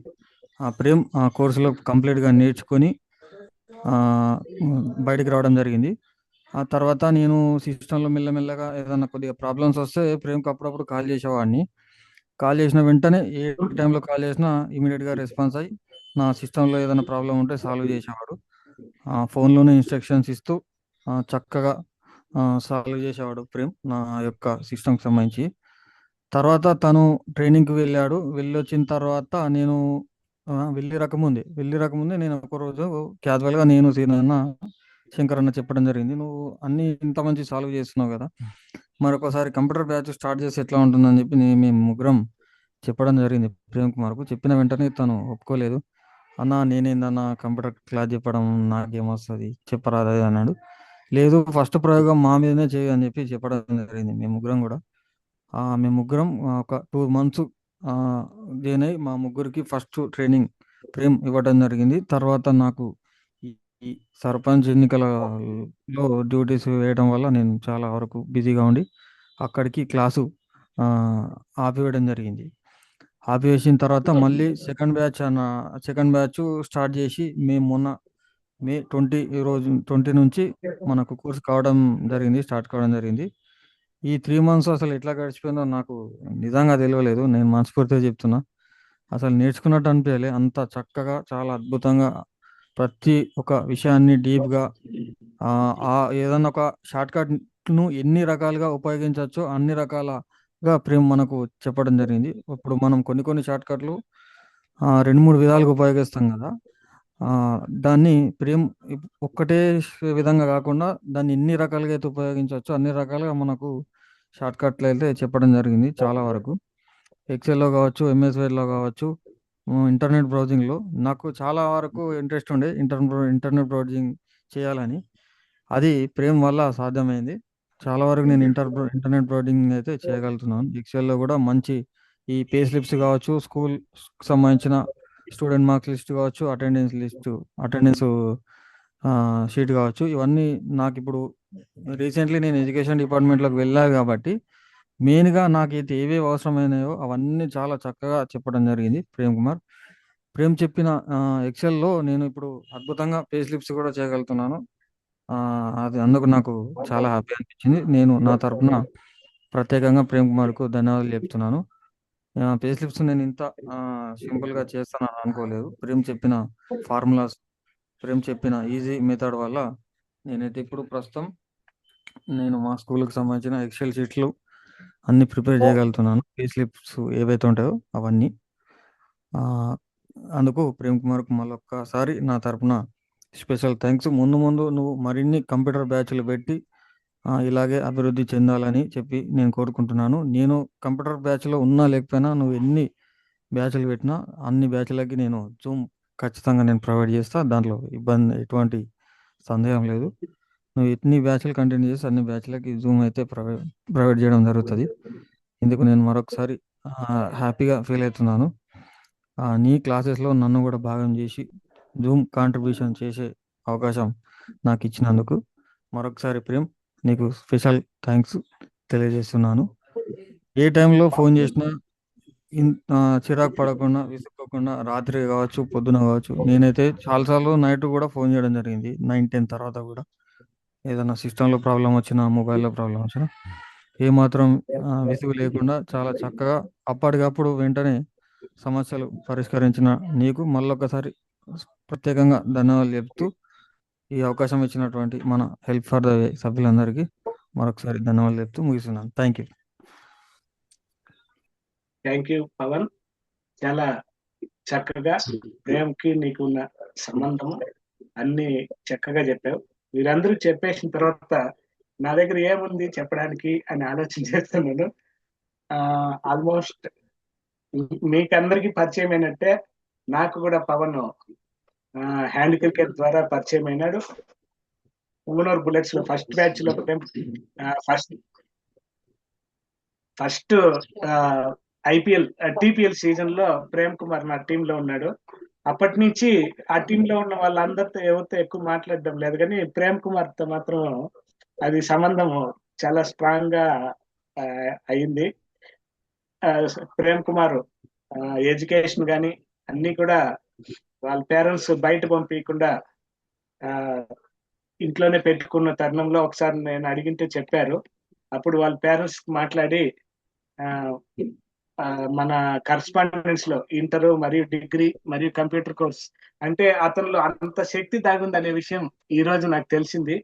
ప్రేమ్ ఆ కోర్సులో కంప్లీట్గా నేర్చుకొని ఆ, బయటికి రావడం జరిగింది. ఆ తర్వాత నేను సిస్టంలో మెల్లమెల్లగా ఏదైనా కొద్దిగా ప్రాబ్లమ్స్ వస్తే ప్రేమ్కి అప్పుడప్పుడు కాల్ చేసేవాడిని. కాల్ చేసిన వెంటనే ఏ టైంలో కాల్ చేసినా ఇమీడియట్గా రెస్పాన్స్ అయ్యి నా సిస్టంలో ఏదైనా ప్రాబ్లం ఉంటే సాల్వ్ చేసేవాడు. ఫోన్లోనే ఇన్స్ట్రక్షన్స్ ఇస్తూ చక్కగా సాల్వ్ చేసేవాడు ప్రేమ్ నా యొక్క సిస్టమ్కి సంబంధించి. తర్వాత తను ట్రైనింగ్కి వెళ్ళాడు. వెళ్ళొచ్చిన తర్వాత నేను వెళ్ళి రాకముందే నేను ఒకరోజు క్యాజువల్గా నేను సీనన్న శంకర్ అన్న చెప్పడం జరిగింది, నువ్వు అన్ని ఇంత మంచి సాల్వ్ చేస్తున్నావు కదా, మరొకసారి కంప్యూటర్ బ్యాచ్ స్టార్ట్ చేసి ఎట్లా ఉంటుందని చెప్పి మేము ముగ్గురం చెప్పడం జరిగింది ప్రేమ్ కుమార్కు. చెప్పిన వెంటనే తను ఒప్పుకోలేదు. అన్న నేనేందన్నా కంప్యూటర్ క్లాస్ చెప్పడం, నాకేమొస్తుంది చెప్పరాదు అది అన్నాడు. లేదు ఫస్ట్ ప్రయోగం మా మీదనే చేయి అని చెప్పి చెప్పడం జరిగింది. మేము ముగ్గురం ఒక 2 months జాయిన్ అయ్యి మా ముగ్గురికి ఫస్ట్ ట్రైనింగ్ ప్రేమ్ ఇవ్వడం జరిగింది. తర్వాత నాకు ఈ ఈ సర్పంచ్ ఎన్నికలలో డ్యూటీస్ వేయడం వల్ల నేను చాలా వరకు బిజీగా ఉండి అక్కడికి క్లాసు ఆపివేయడం జరిగింది. ఆపివేసిన తర్వాత మళ్ళీ సెకండ్ బ్యాచ్ స్టార్ట్ చేసి మేము మొన్న మే 20 నుంచి మనకు కోర్స్ స్టార్ట్ కావడం జరిగింది. ఈ 3 months అసలు ఎట్లా గడిచిపోయిందో నాకు నిజంగా తెలియలేదు. నేను మనస్ఫూర్తిగా చెప్తున్నా, అసలు నేర్చుకున్నట్టు అనిపించలే. అంత చక్కగా చాలా అద్భుతంగా ప్రతి ఒక్క విషయాన్ని డీప్గా ఏదన్నా ఒక షార్ట్ కట్ను ఎన్ని రకాలుగా ఉపయోగించవచ్చో అన్ని రకాలుగా ప్రేమ్ మనకు చెప్పడం జరిగింది. ఇప్పుడు మనం కొన్ని షార్ట్ కట్లు 2-3 విధాలుగా ఉపయోగిస్తాం కదా, దాన్ని ప్రేమ్ ఒక్కటే విధంగా కాకుండా దాన్ని ఎన్ని రకాలుగా అయితే ఉపయోగించవచ్చో అన్ని రకాలుగా మనకు షార్ట్ కట్లు అయితే చెప్పడం జరిగింది. చాలా వరకు ఎక్సెల్లో కావచ్చు, ఎంఎస్ వర్డ్లో కావచ్చు, ఇంటర్నెట్ బ్రౌజింగ్లో నాకు చాలా వరకు ఇంట్రెస్ట్ ఉండే ఇంటర్నెట్ బ్రౌజింగ్ చేయాలని. అది ప్రేమ్ వల్ల సాధ్యమైంది. చాలా వరకు నేను ఇంటర్నెట్ బ్రౌజింగ్ అయితే చేయగలుగుతున్నాను. ఎక్సెల్లో కూడా మంచి ఈ పే స్లిప్స్ కావచ్చు, స్కూల్ సంబంధించిన స్టూడెంట్ మార్క్స్ లిస్ట్ కావచ్చు, అటెండెన్స్ షీట్ కావచ్చు, ఇవన్నీ నాకు ఇప్పుడు రీసెంట్లీ నేను ఎడ్యుకేషన్ డిపార్ట్మెంట్లోకి వెళ్ళాను కాబట్టి మెయిన్గా నాకైతే ఏవేవి అవసరమైనాయో అవన్నీ చాలా చక్కగా చెప్పడం జరిగింది ప్రేమ్ కుమార్. ప్రేమ్ చెప్పిన ఎక్సెల్లో నేను ఇప్పుడు అద్భుతంగా పే స్లిప్స్ కూడా చేయగలుగుతున్నాను. అది అందుకు నాకు చాలా హ్యాపీ అనిపించింది. నేను నా తరపున ప్రత్యేకంగా ప్రేమ్ కుమార్కు ధన్యవాదాలు చెప్తున్నాను. పే స్లిప్స్ నేను ఇంత సింపుల్గా చేస్తానని అనుకోలేదు. ప్రేమ్ చెప్పిన ఫార్ములాస్, ప్రేమ్ చెప్పిన ఈజీ మెథడ్ వల్ల నేనైతే ఇప్పుడు ప్రస్తుతం నేను మా స్కూల్కి సంబంధించిన ఎక్సెల్ షీట్లు అన్ని ప్రిపేర్ చేయగలుగుతున్నాను. పే స్లిప్స్ ఏవైతే ఉంటాయో అవన్నీ. అందుకు ప్రేమ్ కుమార్కు మళ్ళొక్కసారి నా తరపున స్పెషల్ థ్యాంక్స్. ముందు నువ్వు మరిన్ని కంప్యూటర్ బ్యాచ్లు పెట్టి ఇలాగే అభివృద్ధి చెందాలని చెప్పి నేను కోరుకుంటున్నాను. నేను కంప్యూటర్ బ్యాచ్లో ఉన్నా లేకపోయినా నువ్వు ఎన్ని బ్యాచ్లు పెట్టినా అన్ని బ్యాచ్లకి నేను జూమ్ ఖచ్చితంగా నేను ప్రొవైడ్ చేస్తా. దాంట్లో ఎటువంటి సందేహం లేదు. నువ్వు ఎన్ని బ్యాచ్లు కంటిన్యూ చేసి అన్ని బ్యాచ్లకి జూమ్ అయితే ప్రొవైడ్ చేయడం జరుగుతుంది. ఇందుకు నేను మరొకసారి హ్యాపీగా ఫీల్ అవుతున్నాను. నీ క్లాసెస్లో నన్ను కూడా భాగం చేసి జూమ్ కాంట్రిబ్యూషన్ చేసే అవకాశం నాకు ఇచ్చినందుకు మరొకసారి ప్రేమ్ నీకు స్పెషల్ థ్యాంక్స్ తెలియజేస్తున్నాను. ఏ టైంలో ఫోన్ చేసినా చిరాకు పడకుండా, విసుక్కోకుండా, రాత్రి కావచ్చు, పొద్దున కావచ్చు, నేనైతే చాలాసార్లు నైట్ కూడా ఫోన్ చేయడం జరిగింది. 9-10 తర్వాత కూడా ఏదైనా సిస్టంలో ప్రాబ్లం వచ్చినా, మొబైల్లో ప్రాబ్లం వచ్చినా ఏమాత్రం విసుగు లేకుండా చాలా చక్కగా అప్పటికప్పుడు వెంటనే సమస్యలు పరిష్కరించిన నీకు మళ్ళొకసారి ప్రత్యేకంగా ధన్యవాదాలు చెప్తూ ఈ అవకాశం ఇచ్చినటువంటి మన హెల్ప్ ఫర్ ద వే సభ్యులందరికీ మరొకసారి ధన్యవాదాలు చెప్తూ ముగిస్తున్నాను. Thank you Pavan. చాలా చక్కగా ప్రేమ్కి నీకున్న సంబంధం అన్ని చక్కగా చెప్పావు. వీరందరూ చెప్పేసిన తర్వాత నా దగ్గర ఏముంది చెప్పడానికి అని ఆలోచన చేస్తున్నాను. ఆల్మోస్ట్ మీకందరికి పరిచయం అయినట్టే నాకు కూడా పవన్ హ్యాండ్ క్రికెట్ ద్వారా పరిచయం అయినాడు. ఊనర్ బుల్లెట్స్ లో ఫస్ట్ బ్యాచ్ లో ఫస్ట్ ఐపీఎల్ టిపిఎల్ సీజన్ లో ప్రేమ్ కుమార్ నా టీమ్ లో ఉన్నాడు. అప్పటి నుంచి ఆ టీమ్ లో ఉన్న వాళ్ళందరితో ఎవరితో ఎక్కువ మాట్లాడడం లేదు, కానీ ప్రేమ్ కుమార్ తో మాత్రం అది సంబంధం చాలా స్ట్రాంగ్ గా అయింది. ప్రేమ్ కుమార్ ఎడ్యుకేషన్ కానీ అన్ని కూడా వాళ్ళ పేరెంట్స్ బయట పంపించకుండా ఇంట్లోనే పెట్టుకున్న తరుణంలో ఒకసారి నేను అడిగింటే చెప్పారు. అప్పుడు వాళ్ళ పేరెంట్స్ మాట్లాడి మన కరస్పాండెన్స్ లో ఇంటర్ మరియు డిగ్రీ మరియు కంప్యూటర్ కోర్స్ అంటే అతనిలో అంత శక్తి దాగుంది అనే విషయం ఈ రోజు నాకు తెలిసింది.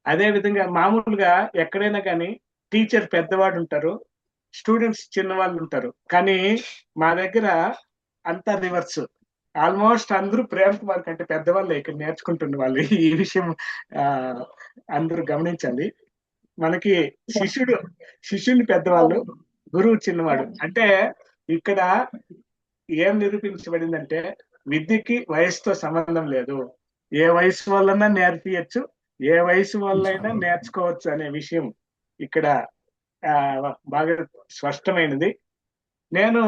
అదే విధంగా మామూలుగా ఎక్కడైనా కానీ టీచర్ పెద్దవాడు ఉంటారు, స్టూడెంట్స్ చిన్నవాళ్ళు ఉంటారు. కానీ మా దగ్గర అంతా రివర్స్. ఆల్మోస్ట్ అందరూ ప్రేమ్ కుమార్ కంటే పెద్దవాళ్ళు ఇక్కడ నేర్చుకుంటున్న వాళ్ళు. ఈ విషయం అందరూ గమనించాలి. మనకి శిష్యుని పెద్దవాళ్ళు, గురువు చిన్నవాడు. అంటే ఇక్కడ ఏం నిరూపించబడిందంటే విద్యకి వయసుతో సంబంధం లేదు. ఏ వయసు వల్లైనా నేర్పియచ్చు, ఏ వయసు వల్లైనా నేర్చుకోవచ్చు అనే విషయం ఇక్కడ బాగా స్పష్టమైనది. నేను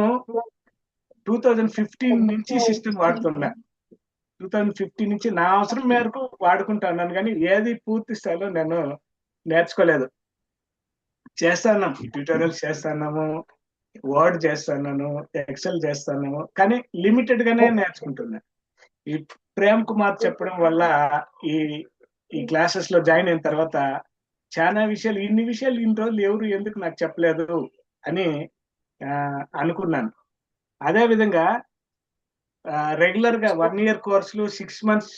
2015 నుంచి సిస్టమ్ వాడుతున్నా. 2015 నుంచి నా అవసరం మేరకు వాడుకుంటున్నాను, కానీ ఏది పూర్తి స్థాయిలో నేను నేర్చుకోలేదు. చేస్తున్నాం, ట్యూటోరియల్స్ చేస్తున్నాము, వర్డ్ చేస్తున్నాను, ఎక్సెల్ చేస్తున్నాము, కానీ లిమిటెడ్ గానే నేర్చుకుంటున్నా. ఈ ప్రేమ్ కుమార్ చెప్పడం వల్ల ఈ క్లాసెస్ లో జాయిన్ అయిన తర్వాత చాలా విషయాలు, ఇన్ని రోజులు ఎవరు ఎందుకు నాకు చెప్పలేదు అని అనుకున్నాను. అదే విధంగా రెగ్యులర్ గా 1 year కోర్సులు, 6 months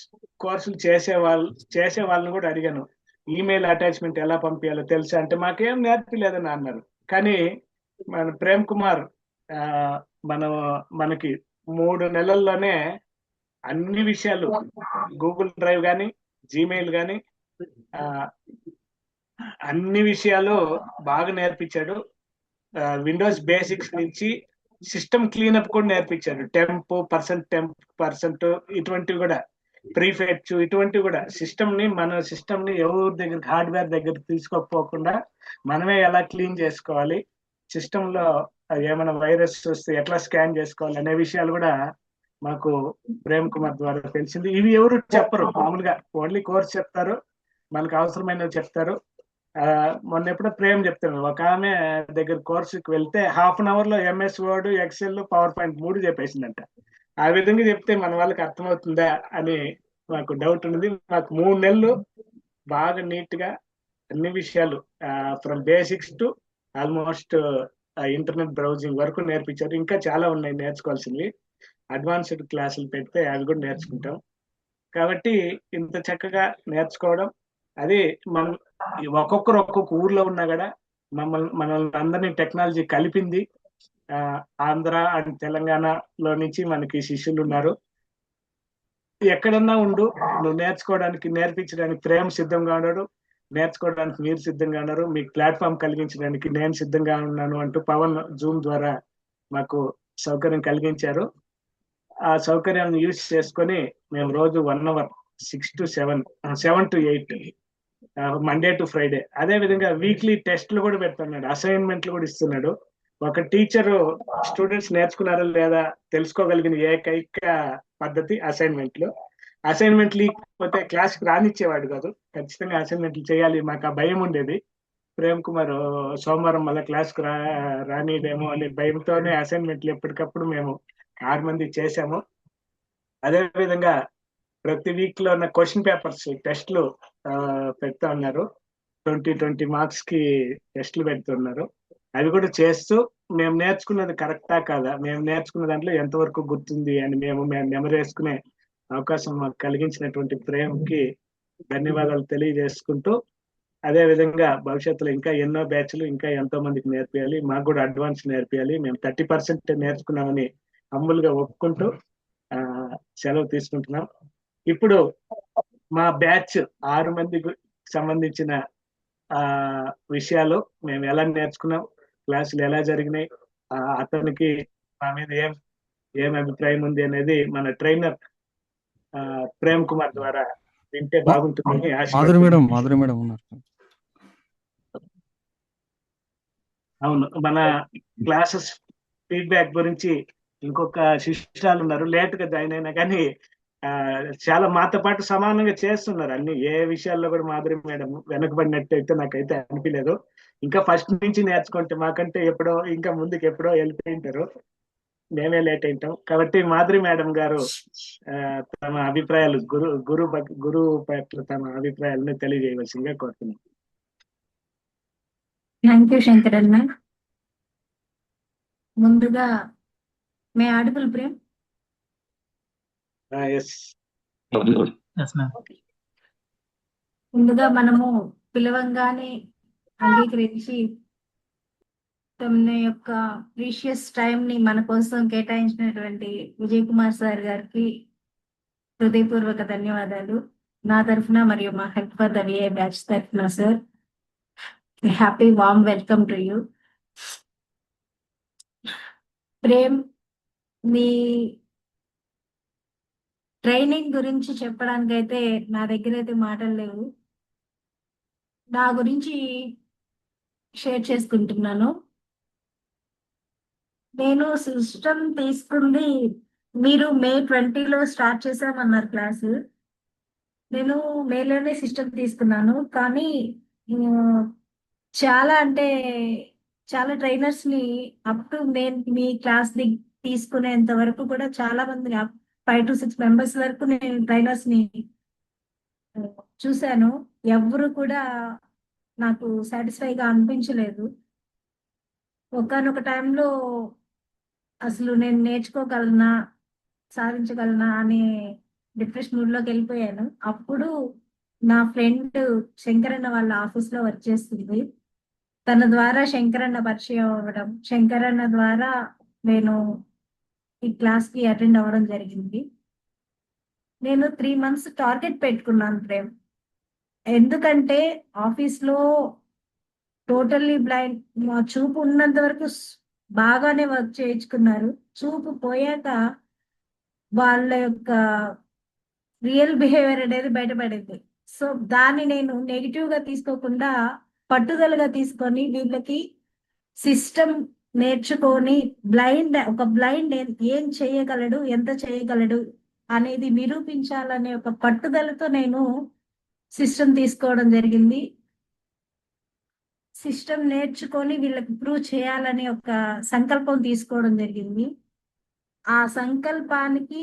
కోర్సులు చేసే వాళ్ళని కూడా అడిగాను, ఈమెయిల్ అటాచ్మెంట్ ఎలా పంపించాలో తెలుసా అంటే మాకేం నేర్పలేదని అన్నారు. కానీ మన ప్రేమ్ కుమార్ మనకి 3 నెలల్లోనే అన్ని విషయాలు, గూగుల్ డ్రైవ్ కానీ, జీమెయిల్ కానీ అన్ని విషయాలు బాగా నేర్పించాడు. విండోస్ బేసిక్స్ నుంచి సిస్టమ్ క్లీనప్ కూడా నేర్పించాడు. టెంప్ పర్సెంట్ ఇటువంటివి కూడా, ప్రీఫెట్స్ ఇటువంటివి కూడా మన సిస్టమ్ ని ఎవరి దగ్గర, హార్డ్వేర్ దగ్గర తీసుకోకపోకుండా మనమే ఎలా క్లీన్ చేసుకోవాలి, సిస్టమ్ లో ఏమైనా వైరస్ వస్తే ఎట్లా స్కాన్ చేసుకోవాలి అనే విషయాలు కూడా మాకు ప్రేమ్ కుమార్ ద్వారా తెలిసింది. ఇవి ఎవరు చెప్పరు, మామూలుగా ఓన్లీ కోర్స్ చెప్తారు, మనకు అవసరమైనవి చెప్తారు. మొన్న ఎప్పుడో ప్రేమ్ చెప్తాను, ఒక ఆమె దగ్గర కోర్సుకి వెళ్తే 1/2 hour లో MS Word, Excel, PowerPoint 3 చెప్పేసిందంట. ఆ విధంగా చెప్తే మన వాళ్ళకి అర్థమవుతుందా అని మాకు డౌట్ ఉంది. మాకు 3 నెలలు బాగా నీట్ గా అన్ని విషయాలు from basics to almost internet browsing వరకు నేర్పించారు. ఇంకా చాలా ఉన్నాయి నేర్చుకోవాల్సింది. అడ్వాన్స్డ్ క్లాసులు పెడితే అవి కూడా నేర్చుకుంటాం. కాబట్టి ఇంత చక్కగా నేర్చుకోవడం, అది మనం ఒక్కొక్కరు ఒక్కొక్క ఊర్లో ఉన్నా కూడా మనల్ని అందరినీ టెక్నాలజీ కలిపింది. ఆంధ్ర అండ్ తెలంగాణలో నుంచి మనకి శిష్యులు ఉన్నారు. ఎక్కడన్నా ఉండు, నువ్వు నేర్పించడానికి ప్రేమ సిద్ధంగా ఉన్నాడు, నేర్చుకోవడానికి మీరు సిద్ధంగా ఉన్నారు, మీకు ప్లాట్ఫామ్ కలిగించడానికి నేను సిద్ధంగా ఉన్నాను అంటూ పవన్ జూమ్ ద్వారా మాకు సౌకర్యం కలిగించారు. ఆ సౌకర్యాన్ని యూజ్ చేసుకొని మేము రోజు 1 hour 6 to 7 to 8 Monday to Friday. అదే విధంగా వీక్లీ టెస్ట్లు కూడా పెడుతున్నాడు, అసైన్మెంట్లు కూడా ఇస్తున్నాడు. ఒక టీచరు స్టూడెంట్స్ నేర్చుకున్నారా లేదా తెలుసుకోగలిగిన ఏకైక పద్ధతి అసైన్మెంట్లు. అసైన్మెంట్లు లేకపోతే క్లాస్కి రానిచ్చేవాడు కాదు, ఖచ్చితంగా అసైన్మెంట్లు చేయాలి. మాకు ఆ భయం ఉండేది, ప్రేమ్ కుమార్ సోమవారం మళ్ళీ క్లాస్కి రానిదేమో అనే భయంతోనే అసైన్మెంట్లు ఎప్పటికప్పుడు మేము 6 మంది చేశాము. అదే విధంగా ప్రతి వీక్ లో ఉన్న క్వశ్చన్ పేపర్స్ టెస్ట్లు పెడతా ఉన్నారు. 20 మార్క్స్ కి టెస్ట్లు పెడుతున్నారు. అవి కూడా చేస్తూ మేము నేర్చుకున్నది కరెక్టా కాదా, మేము నేర్చుకున్న దాంట్లో ఎంతవరకు గుర్తుంది అని మేము మెమరీ వేసుకునే అవకాశం మాకు కలిగించినటువంటి ప్రేమ్కి ధన్యవాదాలు తెలియజేసుకుంటూ, అదే విధంగా భవిష్యత్తులో ఇంకా ఎన్నో బ్యాచ్లు ఇంకా ఎంతో మందికి నేర్పియాలి, మాకు కూడా అడ్వాన్స్ నేర్పియాలి. మేము 30% నేర్చుకున్నామని హంబుల్గా ఒప్పుకుంటూ సెలవు తీసుకుంటున్నాం. ఇప్పుడు మా బ్యాచ్ 6 మందికి సంబంధించిన విషయాలు, మేము ఎలా నేర్చుకున్నాం, క్లాసులు ఎలా జరిగినాయి, అతనికి మా మీద ఏం అభిప్రాయం ఉంది అనేది మన ట్రైనర్ ప్రేమ్ కుమార్ ద్వారా వింటే బాగుంటుందని మాధురి మేడం ఉన్నారు. అవును, మన క్లాసెస్ ఫీడ్బ్యాక్ గురించి ఇంకొక శిష్యురాలు ఉన్నారు, లేట్ గా జాయిన్ అయినా కానీ చాలా మాతో పాటు సమానంగా చేస్తున్నారు అన్ని. ఏ విషయాల్లో కూడా మాధురి మేడం వెనకబడినట్టు అయితే నాకైతే అనిపించలేదు. ఇంకా ఫస్ట్ నుంచి నేర్చుకుంటే మాకంటే ఎప్పుడో ఇంకా ముందుకు ఎప్పుడో వెళ్ళిపోయింటారు, మేమే లేట్ అయింటాం. కాబట్టి మాధురి మేడం గారు తమ అభిప్రాయాలు గురువు పట్ల తమ అభిప్రాయాలను తెలియజేయవలసిందిగా కోరుతున్నాం. థ్యాంక్ యూ శంకరన్న. ముందుగా మే ఆడిబుల్ ప్రేమ్. Yes yes ma'am. ముందుగా మనము పిలవంగానే అంగీకరించి తమ యొక్క ప్రీషియస్ టైం ని మన కోసం కేటాయించినటువంటి విజయ్ కుమార్ సార్ గారికి హృదయపూర్వక ధన్యవాదాలు నా తరఫున మరియు మా help for the VI batch తరఫున. Sir, happy warm welcome to you. Prem, మీ ట్రైనింగ్ గురించి చెప్పడానికి అయితే నా దగ్గర అయితే మాటలు లేవు. నా గురించి షేర్ చేసుకుంటున్నాను. నేను సిస్టమ్ తీసుకుంది మీరు మే 20లో స్టార్ట్ చేసామన్నారు క్లాసు. నేను మేలోనే సిస్టమ్ తీసుకున్నాను. కానీ చాలా అంటే చాలా ట్రైనర్స్ ని అప్ టు నేను మీ క్లాస్ తీసుకునేంత వరకు కూడా చాలా మంది 5 to 6 మెంబర్స్ వరకు నేను ట్రైనర్స్ ని చూశాను. ఎవరు కూడా నాకు సాటిస్ఫైగా అనిపించలేదు. ఒకానొక టైంలో అసలు నేను నేర్చుకోగలనా, సాధించగలనా అనే డిప్రెషన్ మూడ్లోకి వెళ్ళిపోయాను. అప్పుడు నా ఫ్రెండ్ శంకరన్న వాళ్ళ ఆఫీస్లో వర్క్ చేస్తుంది. తన ద్వారా శంకరన్న పరిచయం అవ్వడం, శంకరన్న ద్వారా నేను ఈ క్లాస్కి అటెండ్ అవ్వడం జరిగింది. నేను 3 months టార్గెట్ పెట్టుకున్నాను ప్రేమ్. ఎందుకంటే ఆఫీస్లో టోటల్లీ బ్లైండ్, మా చూపు ఉన్నంత వరకు బాగానే వర్క్ చేయించుకున్నారు. చూపు పోయాక వాళ్ళ యొక్క రియల్ బిహేవియర్ అనేది బయటపడింది. సో దాన్ని నేను నెగిటివ్ గా తీసుకోకుండా పట్టుదలగా తీసుకొని వీళ్ళకి సిస్టమ్ నేర్చుకొని ఒక బ్లైండ్ ఏం చేయగలడు, ఎంత చేయగలడు అనేది నిరూపించాలనే ఒక పట్టుదలతో నేను సిస్టమ్ తీసుకోవడం జరిగింది. సిస్టమ్ నేర్చుకొని వీళ్ళకి ప్రూవ్ చేయాలనే ఒక సంకల్పం తీసుకోవడం జరిగింది. ఆ సంకల్పానికి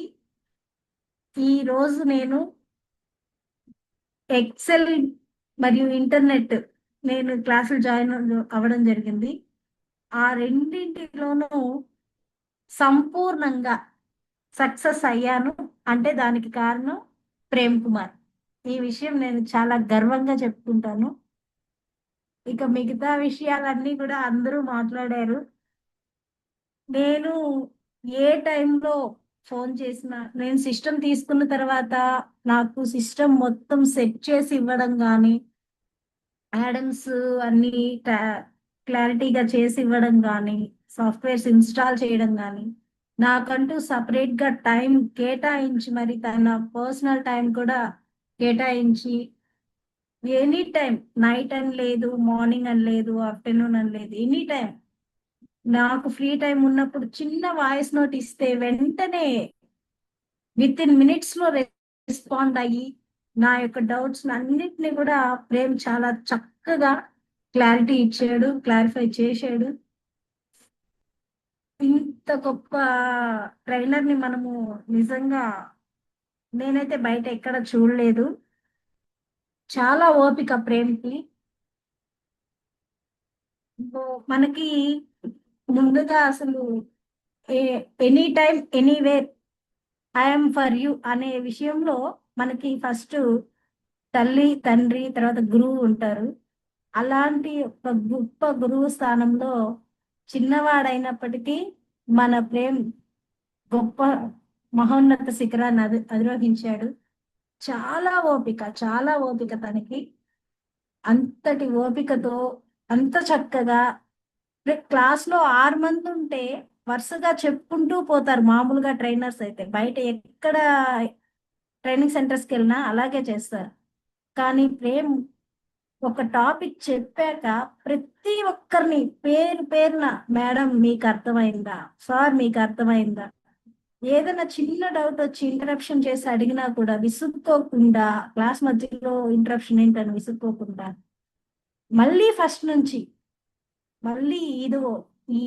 ఈ రోజు నేను ఎక్సెల్ మరియు ఇంటర్నెట్ నేను క్లాసులు జాయిన్ అవ్వడం జరిగింది. ఆ రెండింటిలోనూ సంపూర్ణంగా సక్సెస్ అయ్యాను. అంటే దానికి కారణం ప్రేమ్ కుమార్. ఈ విషయం నేను చాలా గర్వంగా చెప్పుకుంటాను. ఇక మిగతా విషయాలన్నీ కూడా అందరూ మాట్లాడారు. నేను ఏ టైంలో ఫోన్ చేసినా, నేను సిస్టమ్ తీసుకున్న తర్వాత నాకు సిస్టమ్ మొత్తం సెట్ చేసి ఇవ్వడం కానీ, యాడమ్స్ అన్ని క్లారిటీగా చేసి ఇవ్వడం కానీ, సాఫ్ట్వేర్స్ ఇన్స్టాల్ చేయడం కానీ, నాకంటూ సపరేట్ గా టైం కేటాయించి, మరి తన పర్సనల్ టైం కూడా కేటాయించి, ఎనీ టైం, నైట్ అని లేదు, మార్నింగ్ అని లేదు, ఆఫ్టర్నూన్ అని లేదు, ఎనీ టైం నాకు ఫ్రీ టైం ఉన్నప్పుడు చిన్న వాయిస్ నోట్ ఇస్తే వెంటనే విత్ ఇన్ మినిట్స్ లో రెస్పాండ్ అయ్యి నా యొక్క డౌట్స్ అన్నిటిని కూడా ప్రేమ్ చాలా చక్కగా క్లారిటీ ఇచ్చాడు, క్లారిఫై చేశాడు. ఇంత గొప్ప ట్రైనర్ ని మనము నిజంగా నేనైతే బయట ఎక్కడ చూడలేదు. చాలా ఓపిక ప్రేమ్కి. మనకి ముందుగా అసలు any time anywhere I'm for you అనే విషయంలో మనకి ఫస్ట్ తల్లి, తండ్రి, తర్వాత గురువు ఉంటారు. అలాంటి ఒక గొప్ప గురువు స్థానంలో చిన్నవాడైనప్పటికీ మన ప్రేమ్ గొప్ప మహోన్నత శిఖరాన్ని అధిరోహించాడు. చాలా ఓపిక తనకి. అంతటి ఓపికతో అంత చక్కగా క్లాస్ లో 6 మంది ఉంటే వరుసగా చెప్పుకుంటూ పోతారు. మామూలుగా ట్రైనర్స్ అయితే బయట ఎక్కడ ట్రైనింగ్ సెంటర్స్కి వెళ్ళినా అలాగే చేస్తారు. కానీ ప్రేమ్ ఒక టాపిక్ చెప్పాక ప్రతి ఒక్కరిని పేరున మేడం మీకు అర్థమైందా, సార్ మీకు అర్థమైందా, ఏదైనా చిన్న డౌట్ వచ్చి ఇంటరప్షన్ చేసి అడిగినా కూడా విసుక్కోకుండా, క్లాస్ మధ్యలో ఇంటరప్షన్ ఏంటని విసుక్కోకుండా, మళ్ళీ ఫస్ట్ నుంచి మళ్ళీ ఇదిగో ఈ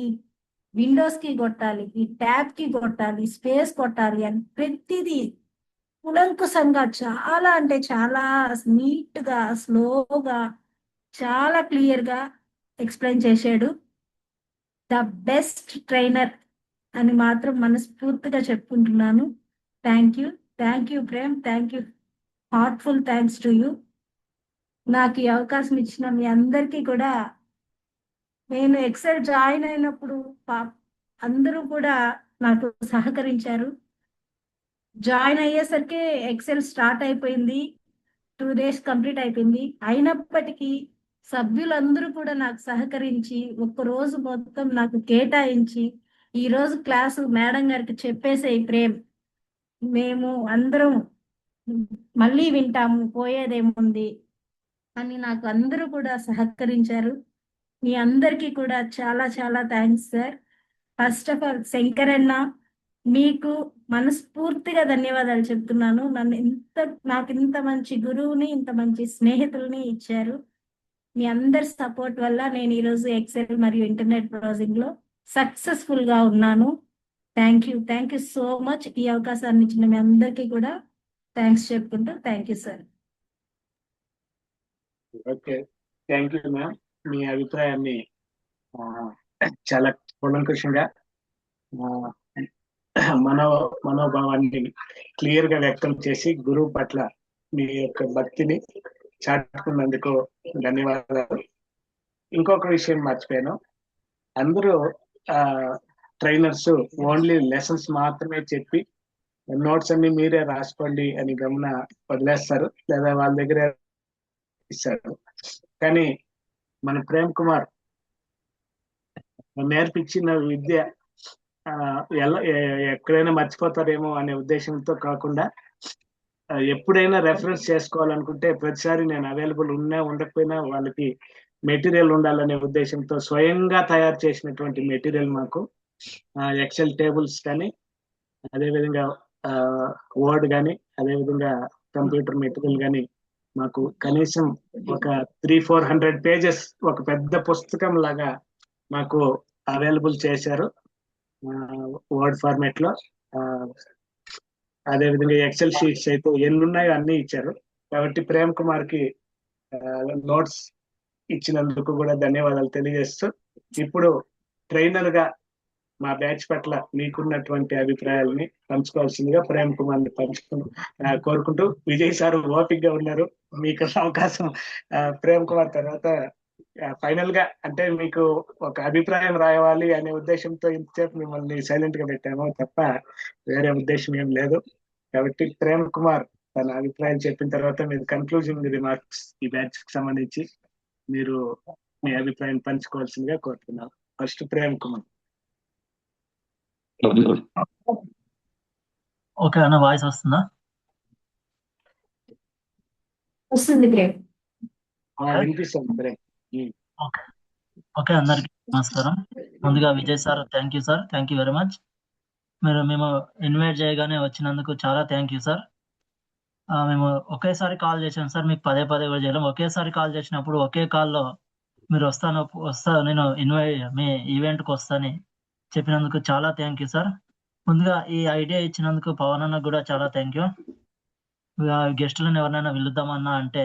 విండోస్ కి కొట్టాలి, ఈ ట్యాబ్ కి కొట్టాలి, స్పేస్ కొట్టాలి అని ప్రతిదీ కులంకుశంగా చాలా అంటే చాలా నీట్ గా, స్లోగా, చాలా క్లియర్ గా ఎక్స్ప్లెయిన్ చేశాడు. ద బెస్ట్ ట్రైనర్ అని మాత్రం మనస్ఫూర్తిగా చెప్పుకుంటున్నాను. Thank you Prem, thank you, heartful thanks to you. నాకు ఈ అవకాశం ఇచ్చిన మీ అందరికీ కూడా, నేను ఎక్సెల్ జాయిన్ అయినప్పుడు అందరూ కూడా నాకు సహకరించారు. జాయిన్ అయ్యేసరికి ఎక్సెల్ స్టార్ట్ అయిపోయింది, 2 days కంప్లీట్ అయిపోయింది. అయినప్పటికీ సభ్యులందరూ కూడా నాకు సహకరించి ఒక్క రోజు మొత్తం నాకు కేటాయించి, ఈ రోజు క్లాసు మేడం గారికి చెప్పేసే ప్రేమ్, మేము అందరం మళ్ళీ వింటాము, పోయేదేముంది అని నాకు అందరూ కూడా సహకరించారు. మీ అందరికీ కూడా చాలా చాలా thanks sir. First of all Shankar అన్న, మీకు మనస్ఫూర్తిగా ధన్యవాదాలు చెప్తున్నాను. నాకు ఇంత మంచి గురువుని, ఇంత మంచి స్నేహితుల్ని ఇచ్చారు. మీ అందరి సపోర్ట్ వల్ల నేను ఈరోజు ఎక్సెల్ మరియు ఇంటర్నెట్ బ్రౌజింగ్ లో సక్సెస్ఫుల్ గా ఉన్నాను. Thank you so much. ఈ అవకాశాన్ని ఇచ్చిన మీ అందరికీ కూడా థ్యాంక్స్ చెప్పుకుంటూ thank you sir. Okay, thank you ma'am. మీ అభిప్రాయాన్ని చాలా కూలంకషంగా మనోభావాన్ని క్లియర్ గా వ్యక్తం చేసి గురువు పట్ల మీ యొక్క భక్తిని చాటుకున్నందుకు ధన్యవాదాలు. ఇంకొక విషయం మర్చిపోయాను, అందరూ ట్రైనర్స్ ఓన్లీ లెసన్స్ మాత్రమే చెప్పి నోట్స్ అన్ని మీరే రాసుకోండి అని గమన వదిలేస్తారు, లేదా వాళ్ళ దగ్గర ఇస్తారు. కానీ మన ప్రేమ్ కుమార్ నేర్పించిన విద్య ఎక్కడైనా మర్చిపోతారేమో అనే ఉద్దేశంతో కాకుండా, ఎప్పుడైనా రెఫరెన్స్ చేసుకోవాలనుకుంటే ప్రతిసారి నేను అవైలబుల్ ఉన్నా ఉండకపోయినా వాళ్ళకి మెటీరియల్ ఉండాలనే ఉద్దేశంతో స్వయంగా తయారు చేసినటువంటి మెటీరియల్ మాకు ఎక్సెల్ టేబుల్స్ కానీ, అదేవిధంగా వర్డ్ కానీ, అదేవిధంగా కంప్యూటర్ మెటీరియల్ కానీ మాకు కనీసం ఒక 300-400 పేజెస్ ఒక పెద్ద పుస్తకం లాగా మాకు అవైలబుల్ చేశారు వర్డ్ ఫార్మాట్ లో. అదేవిధంగా ఎక్సెల్ షీట్స్ అయితే ఎన్ని ఉన్నాయో అన్ని ఇచ్చారు. కాబట్టి ప్రేమ్ కుమార్ కి నోట్స్ ఇచ్చినందుకు కూడా ధన్యవాదాలు తెలియజేస్తూ, ఇప్పుడు ట్రైనర్ గా మా బ్యాచ్ పట్ల మీకున్నటువంటి అభిప్రాయాలని పంచుకోవాల్సిందిగా ప్రేమ్ కుమార్ ని కోరుకుంటూ, విజయ్ సార్ ఓపిక్ గా ఉన్నారు, మీకు అవకాశం ప్రేమ్ కుమార్ తర్వాత ఫైనల్ గా, అంటే మీకు ఒక అభిప్రాయం రాయాలి అనే ఉద్దేశంతో ఇంతసేపు మిమ్మల్ని సైలెంట్ గా పెట్టాము తప్ప వేరే ఉద్దేశం ఏం లేదు. కాబట్టి ప్రేమ్ కుమార్ తన అభిప్రాయం చెప్పిన తర్వాత మీరు కన్క్లూజింగ్ రిమార్క్స్ ఈ బ్యాచ్ కి సంబంధించి మీరు మీ అభిప్రాయం పంచుకోవాల్సిందిగా కోరుతున్నాను. ఫస్ట్ ప్రేమ్ కుమార్. ఓకే అన్న, వాయిస్ వస్తుందా? వస్తుంది ప్రేమ్. వినిపిస్తుంది ప్రేమ్. ఓకే, అందరికి నమస్కారం. ముందుగా Vijay sir, thank you sir, thank you very much. మేము ఇన్వైట్ చేయగానే వచ్చినందుకు చాలా థ్యాంక్ యూ సార్. మేము ఒకేసారి కాల్ చేసాం సార్, మీకు పదే కూడా చేయలేం. ఒకేసారి కాల్ చేసినప్పుడు ఒకే కాల్లో మీరు నేను మీ ఈవెంట్కి వస్తానని చెప్పినందుకు చాలా థ్యాంక్ యూ సార్. ముందుగా ఈ ఐడియా ఇచ్చినందుకు పవన్ అన్న కూడా చాలా థ్యాంక్ యూ. గెస్టులను ఎవరినైనా పిలుద్దామన్నా అంటే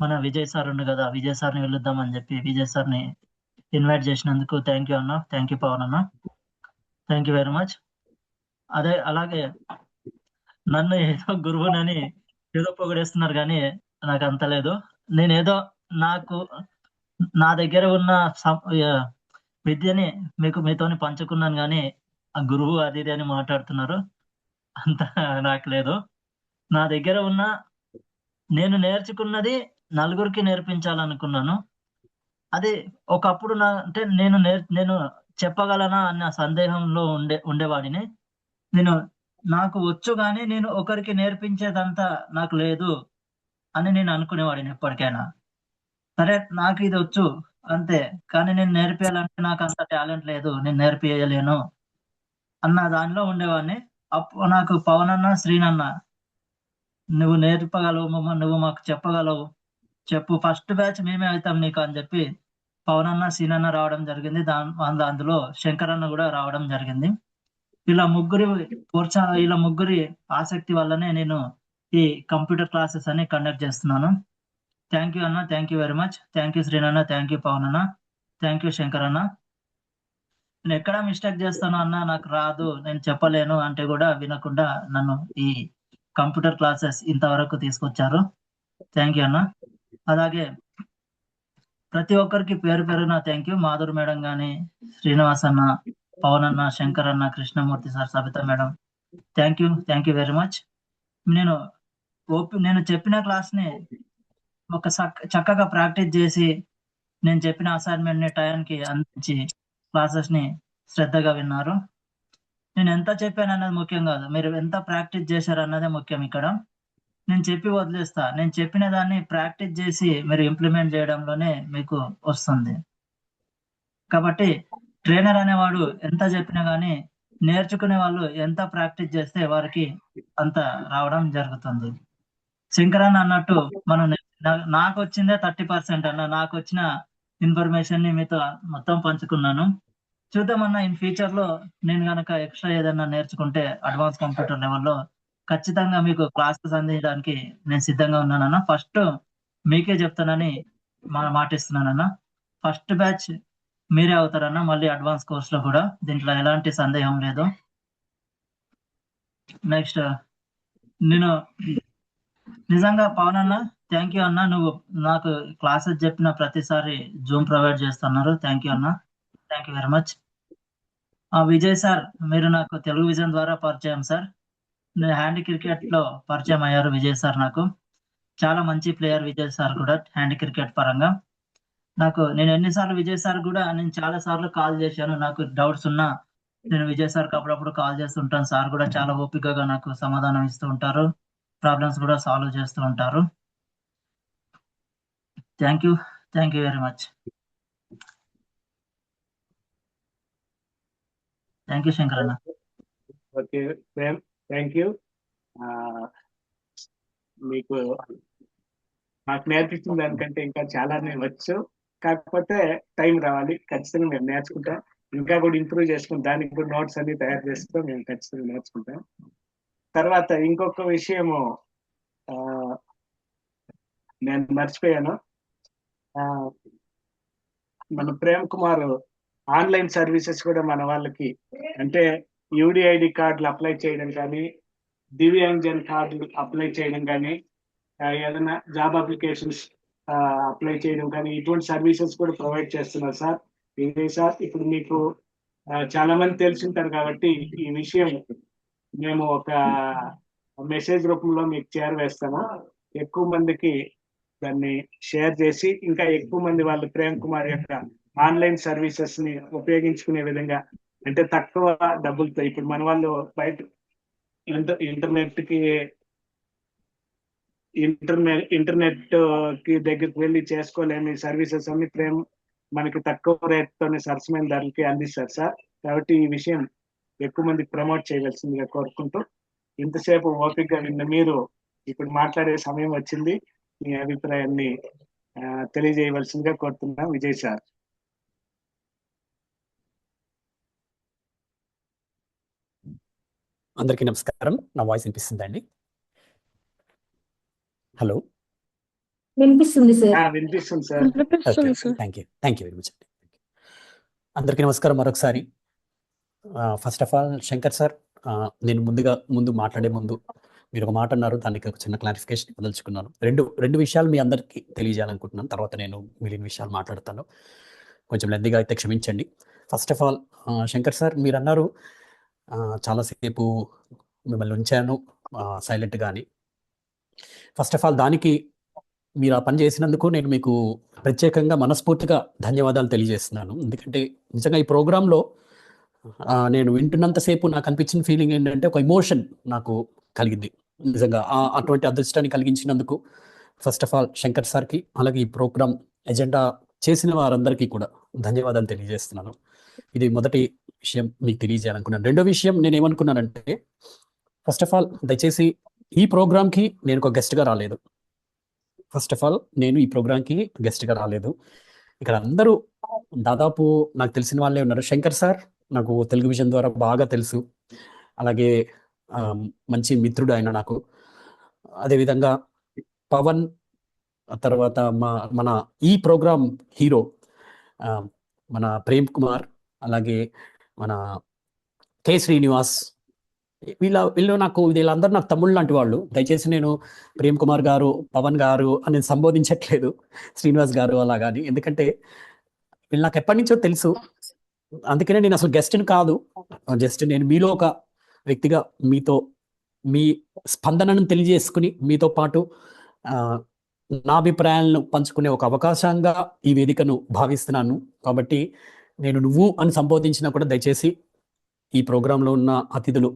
మన విజయ్ సార్ ఉండు కదా, విజయ్ సార్ని పిలుద్దామని చెప్పి విజయ్ సార్ని ఇన్వైట్ చేసినందుకు థ్యాంక్ యూ అన్న, థ్యాంక్ యూ పవన్ అన్న, థ్యాంక్ యూ వెరీ మచ్. అలాగే నన్ను ఏదో గురువునని ఏదో పొగిడేస్తున్నారు కానీ నాకు అంత లేదు. నేనేదో నా దగ్గర ఉన్న విద్యని మీతోని పంచుకున్నాను కానీ ఆ గురువు అది ఇది అని మాట్లాడుతున్నారు, అంత నాకు లేదు. నా దగ్గర ఉన్న నేను నేర్చుకున్నది నలుగురికి నేర్పించాలనుకున్నాను. అది ఒకప్పుడు అంటే నేను చెప్పగలనా అన్న సందేహంలో ఉండేవాడిని. నాకు వచ్చు కానీ నేను ఒకరికి నేర్పించేదంతా నాకు లేదు అని నేను అనుకునేవాడిని ఎప్పటికైనా. సరే, నాకు ఇది వచ్చు అంతే, కానీ నేను నేర్పియాలంటే నాకు అంత టాలెంట్ లేదు, నేను నేర్పియలేను అన్న దానిలో ఉండేవాడిని. నాకు పవన్ అన్న, శ్రీనన్న, నువ్వు నేర్పగలవు నువ్వు మాకు చెప్పగలవు, చెప్పు, ఫస్ట్ బ్యాచ్ మేమే అవుతాం నీకు అని చెప్పి పవన్ అన్న, శ్రీనన్న రావడం జరిగింది. అందులో శంకర్ అన్న కూడా రావడం జరిగింది. వీళ్ళ ముగ్గురి ఆసక్తి వల్లనే నేను ఈ కంప్యూటర్ క్లాసెస్ అని కండక్ట్ చేస్తున్నాను. థ్యాంక్ యూ అన్న, thank you very much. Thank you శ్రీనన్న, థ్యాంక్ యూ పవన్ అన్న, థ్యాంక్ యూ శంకర్ అన్న. నేను ఎక్కడ మిస్టేక్ చేస్తాను అన్న, నాకు రాదు, నేను చెప్పలేను అంటే కూడా వినకుండా నన్ను ఈ కంప్యూటర్ క్లాసెస్ ఇంతవరకు తీసుకొచ్చారు. థ్యాంక్ యూ అన్న. అలాగే ప్రతి ఒక్కరికి పేరు పేరున థ్యాంక్ యూ. మాధురి మేడం కానీ, శ్రీనివాస్ అన్న, పవన్ అన్న, శంకర్ అన్న, Krishnamurthy sir, Sabitha madam, thank you very much. నేను చెప్పిన క్లాస్ ని చక్కగా ప్రాక్టీస్ చేసి నేను చెప్పిన అసైన్మెంట్ ని టైంకి అందించి క్లాసెస్ ని శ్రద్ధగా విన్నారు. నేను ఎంత చెప్పాను అన్నది ముఖ్యం కాదు, మీరు ఎంత ప్రాక్టీస్ చేశారు అన్నదే ముఖ్యం. ఇక్కడ నేను చెప్పి వదిలేస్తా, నేను చెప్పిన దాన్ని ప్రాక్టీస్ చేసి మీరు ఇంప్లిమెంట్ చేయడంలోనే మీకు వస్తుంది. కాబట్టి ట్రైనర్ అనేవాడు ఎంత చెప్పినా గానీ నేర్చుకునే వాళ్ళు ఎంత ప్రాక్టీస్ చేస్తే వారికి అంత రావడం జరుగుతుంది. శంకరన్న అన్నట్టు నాకు వచ్చిందే 30% అన్న, నాకు వచ్చిన ఇన్ఫర్మేషన్ ని మీతో మొత్తం పంచుకున్నాను. చూద్దామన్నా ఇన్ ఫ్యూచర్ లో నేను గనక ఎక్స్ట్రా ఏదన్నా నేర్చుకుంటే అడ్వాన్స్ కంప్యూటర్ లెవెల్లో ఖచ్చితంగా మీకు క్లాసెస్ అందించడానికి నేను సిద్ధంగా ఉన్నానన్న. ఫస్ట్ మీకే చెప్తానని మాటిస్తున్నానన్న. ఫస్ట్ బ్యాచ్ మీరే అవుతారన్న, మళ్ళీ అడ్వాన్స్ కోర్స్ లో కూడా, దీంట్లో ఎలాంటి సందేహం లేదు. నెక్స్ట్ నేను నిజంగా పవన్ అన్న, థ్యాంక్ యూ అన్న, నువ్వు నాకు క్లాసెస్ చెప్పిన ప్రతిసారి జూమ్ ప్రొవైడ్ చేస్తున్నారు. థ్యాంక్ యూ అన్న, thank you very much. Vijay sir, మీరు నాకు తెలుగు విజన్ ద్వారా పరిచయం సార్. నేను హ్యాండ్ క్రికెట్ లో పరిచయం అయ్యారు విజయ్ సార్. నాకు చాలా మంచి ప్లేయర్ విజయ్ సార్ కూడా హ్యాండ్ క్రికెట్ పరంగా. నేను ఎన్నిసార్లు విజయ్ సార్ కూడా నేను చాలా సార్లు కాల్ చేశాను. నాకు డౌట్స్ ఉన్నా నేను విజయ్ సార్కి అప్పుడప్పుడు కాల్ చేస్తుంటాను. సార్ కూడా చాలా ఓపికగా నాకు సమాధానం ఇస్తూ ఉంటారు, ప్రాబ్లమ్స్ కూడా సాల్వ్ చేస్తూ ఉంటారు. Thank you very much. Thank you Shankar అన్న. Okay, thank you. మీకు మాకు నేర్పించిన దానికంటే ఇంకా చాలానే వచ్చు, కాకపోతే టైం రావాలి. ఖచ్చితంగా మేము నేర్చుకుంటాం, ఇంకా కూడా ఇంప్రూవ్ చేసుకుంటాం. దానికి కూడా నోట్స్ అన్ని తయారు చేసుకుంటాం, మేము ఖచ్చితంగా నేర్చుకుంటాం. తర్వాత ఇంకొక విషయము నేను మర్చిపోయాను. మన ప్రేమ్ కుమార్ ఆన్లైన్ సర్వీసెస్ కూడా మన వాళ్ళకి, అంటే యూడిఐడి కార్డులు అప్లై చేయడం కానీ, దివ్యాంగజన్ కార్డులు అప్లై చేయడం కానీ, ఏదైనా జాబ్ అప్లికేషన్స్ అప్లై చేయడం కానీ, ఇటువంటి సర్వీసెస్ కూడా ప్రొవైడ్ చేస్తున్నారు సార్. ఇదే సార్, ఇప్పుడు మీకు చాలా మంది తెలుసుంటారు కాబట్టి ఈ విషయం మేము ఒక మెసేజ్ రూపంలో మీకు చేరవేస్తాము. ఎక్కువ మందికి దాన్ని షేర్ చేసి ఇంకా ఎక్కువ మంది వాళ్ళు ప్రేమ్ కుమార్ యొక్క ఆన్లైన్ సర్వీసెస్ ని ఉపయోగించుకునే విధంగా, అంటే తక్కువ డబ్బులతో, ఇప్పుడు మన వాళ్ళు బయట ఇంటర్నెట్ కి దగ్గరికి వెళ్ళి చేసుకోలేని సర్వీసెస్ అన్ని ప్రేమ్ మనకి తక్కువ రేట్ తోనే సరసమైన ధరలకి అందిస్తారు సార్. కాబట్టి ఈ విషయం ఎక్కువ మంది ప్రమోట్ చేయవలసిందిగా కోరుకుంటూ, ఇంతసేపు ఓపికగా విన్న మీరు ఇప్పుడు మాట్లాడే సమయం వచ్చింది. మీ అభిప్రాయాన్ని తెలియజేయవలసిందిగా కోరుతున్నాం. విజయ్ సార్. అందరికీ నమస్కారం. నా వాయిస్ వినిపిస్తుందండి? హలో, వినిపిస్తుంది సార్. వినిపిస్తుంది sir. Thank you very much. అందరికీ నమస్కారం మరొకసారి. First of all Shankar sir, నేను ముందు మాట్లాడే ముందు మీరు ఒక మాట అన్నారు, దానికి ఒక చిన్న క్లారిఫికేషన్ ఇవ్వదలుచుకున్నాను. రెండు విషయాలు మీ అందరికీ తెలియజేయాలనుకుంటున్నాను. తర్వాత నేను మిగిలిన విషయాలు మాట్లాడతాను. కొంచెం లెంతీగా అయితే క్షమించండి. First of all Shankar sir, మీరు అన్నారు చాలాసేపు మిమ్మల్ని ఉంచాను సైలెంట్గా అని. ఫస్ట్ ఆఫ్ ఆల్ దానికి మీరు ఆ పని చేసినందుకు నేను మీకు ప్రత్యేకంగా మనస్ఫూర్తిగా ధన్యవాదాలు తెలియజేస్తున్నాను. ఎందుకంటే నిజంగా ఈ ప్రోగ్రాంలో నేను వింటున్నంతసేపు నాకు అనిపించిన ఫీలింగ్ ఏంటంటే ఒక ఎమోషన్ నాకు కలిగింది. నిజంగా అటువంటి అదృష్టాన్ని కలిగించినందుకు ఫస్ట్ ఆఫ్ ఆల్ శంకర్ సార్కి, అలాగే ఈ ప్రోగ్రామ్ ఎజెండా చేసిన వారందరికీ కూడా ధన్యవాదాలు తెలియజేస్తున్నాను. ఇది మొదటి విషయం మీకు తెలియజేయాలనుకున్నాను. రెండో విషయం నేను ఏమనుకున్నానంటే, ఫస్ట్ ఆఫ్ ఆల్ దయచేసి ఈ ప్రోగ్రామ్కి నేను ఒక గెస్ట్గా రాలేదు. ఫస్ట్ ఆఫ్ ఆల్ నేను ఈ ప్రోగ్రామ్కి గెస్ట్గా రాలేదు. ఇక్కడ అందరూ దాదాపు నాకు తెలిసిన వాళ్ళే ఉన్నారు. శంకర్ సార్ నాకు తెలుగు విజన్ ద్వారా బాగా తెలుసు, అలాగే మంచి మిత్రుడు ఆయన నాకు. అదేవిధంగా పవన్, తర్వాత మన ఈ ప్రోగ్రామ్ హీరో మన ప్రేమ్ కుమార్, అలాగే మన కె శ్రీనివాస్, వీళ్ళు వీళ్ళందరూ నాకు తమ్ముళ్ళు లాంటి వాళ్ళు. దయచేసి నేను ప్రేమ్ కుమార్ గారు, పవన్ గారు అని సంబోధించట్లేదు, శ్రీనివాస్ గారు అలా కానీ, ఎందుకంటే వీళ్ళు నాకు ఎప్పటి నుంచో తెలుసు. అందుకనే నేను అసలు గెస్ట్ని కాదు, జస్ట్ నేను మీలో ఒక వ్యక్తిగా మీతో మీ స్పందనను తెలియజేసుకుని మీతో పాటు నా అభిప్రాయాలను పంచుకునే ఒక అవకాశంగా ఈ వేదికను భావిస్తున్నాను. కాబట్టి నేను నువ్వు అని సంబోధించినా కూడా దయచేసి ఈ ప్రోగ్రాంలో ఉన్న అతిథులు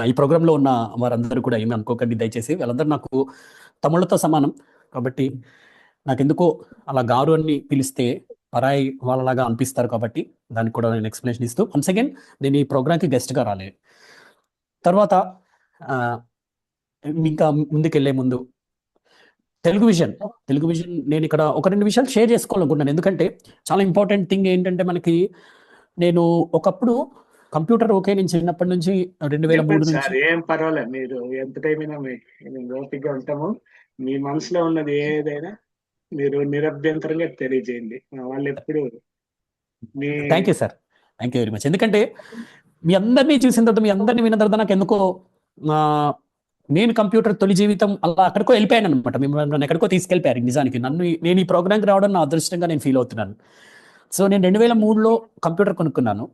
ఈ ప్రోగ్రాంలో ఉన్న వారందరూ కూడా ఏమి అనుకోకండి దయచేసి. వాళ్ళందరూ నాకు తమ్ముళ్ళతో సమానం. కాబట్టి నాకెందుకో అలా గారు అని పిలిస్తే పరాయి వాళ్ళలాగా అనిపిస్తారు. కాబట్టి దానికి కూడా నేను ఎక్స్ప్లెనేషన్ ఇస్తూ వన్స్ అగైన్ నేను ఈ ప్రోగ్రామ్కి గెస్ట్గా రాలేదు. తర్వాత ఇంకా ముందుకెళ్లే ముందు తెలుగు విజన్ నేను ఇక్కడ ఒక 2 విషయాలు షేర్ చేసుకోవాలనుకుంటున్నాను. ఎందుకంటే చాలా ఇంపార్టెంట్ థింగ్ ఏంటంటే మనకి నేను ఒకప్పుడు కంప్యూటర్ ఓకే నేను చిన్నప్పటి నుంచి 2003 నుంచి ఏం పర్వాలేదు, మీరు ఎంత టైం అయినా మేము ఓపికగా ఉంటాము. మీ మనసులో ఉన్నది ఏదైనా మీరు నిరభ్యంతరంగా తెలియజేయండి. మా వాళ్ళు ఎప్పుడు thank you sir, thank you very much. ఎందుకంటే మీ అందరినీ చూసిన తర్వాత, మీ అందరినీ విన్న తర్వాత నాకు ఎందుకో నేను కంప్యూటర్ తొలి జీవితం అలా అక్కడికో వెళ్ళిపోయాను అనమాట. నన్ను ఎక్కడికో తీసుకెళ్ళిపోయారు. నిజానికి నేను ఈ ప్రోగ్రామ్కి రావడం నా అదృష్టంగా నేను ఫీల్ అవుతున్నాను. సో నేను 2003లో కంప్యూటర్ కొనుక్కున్నాను.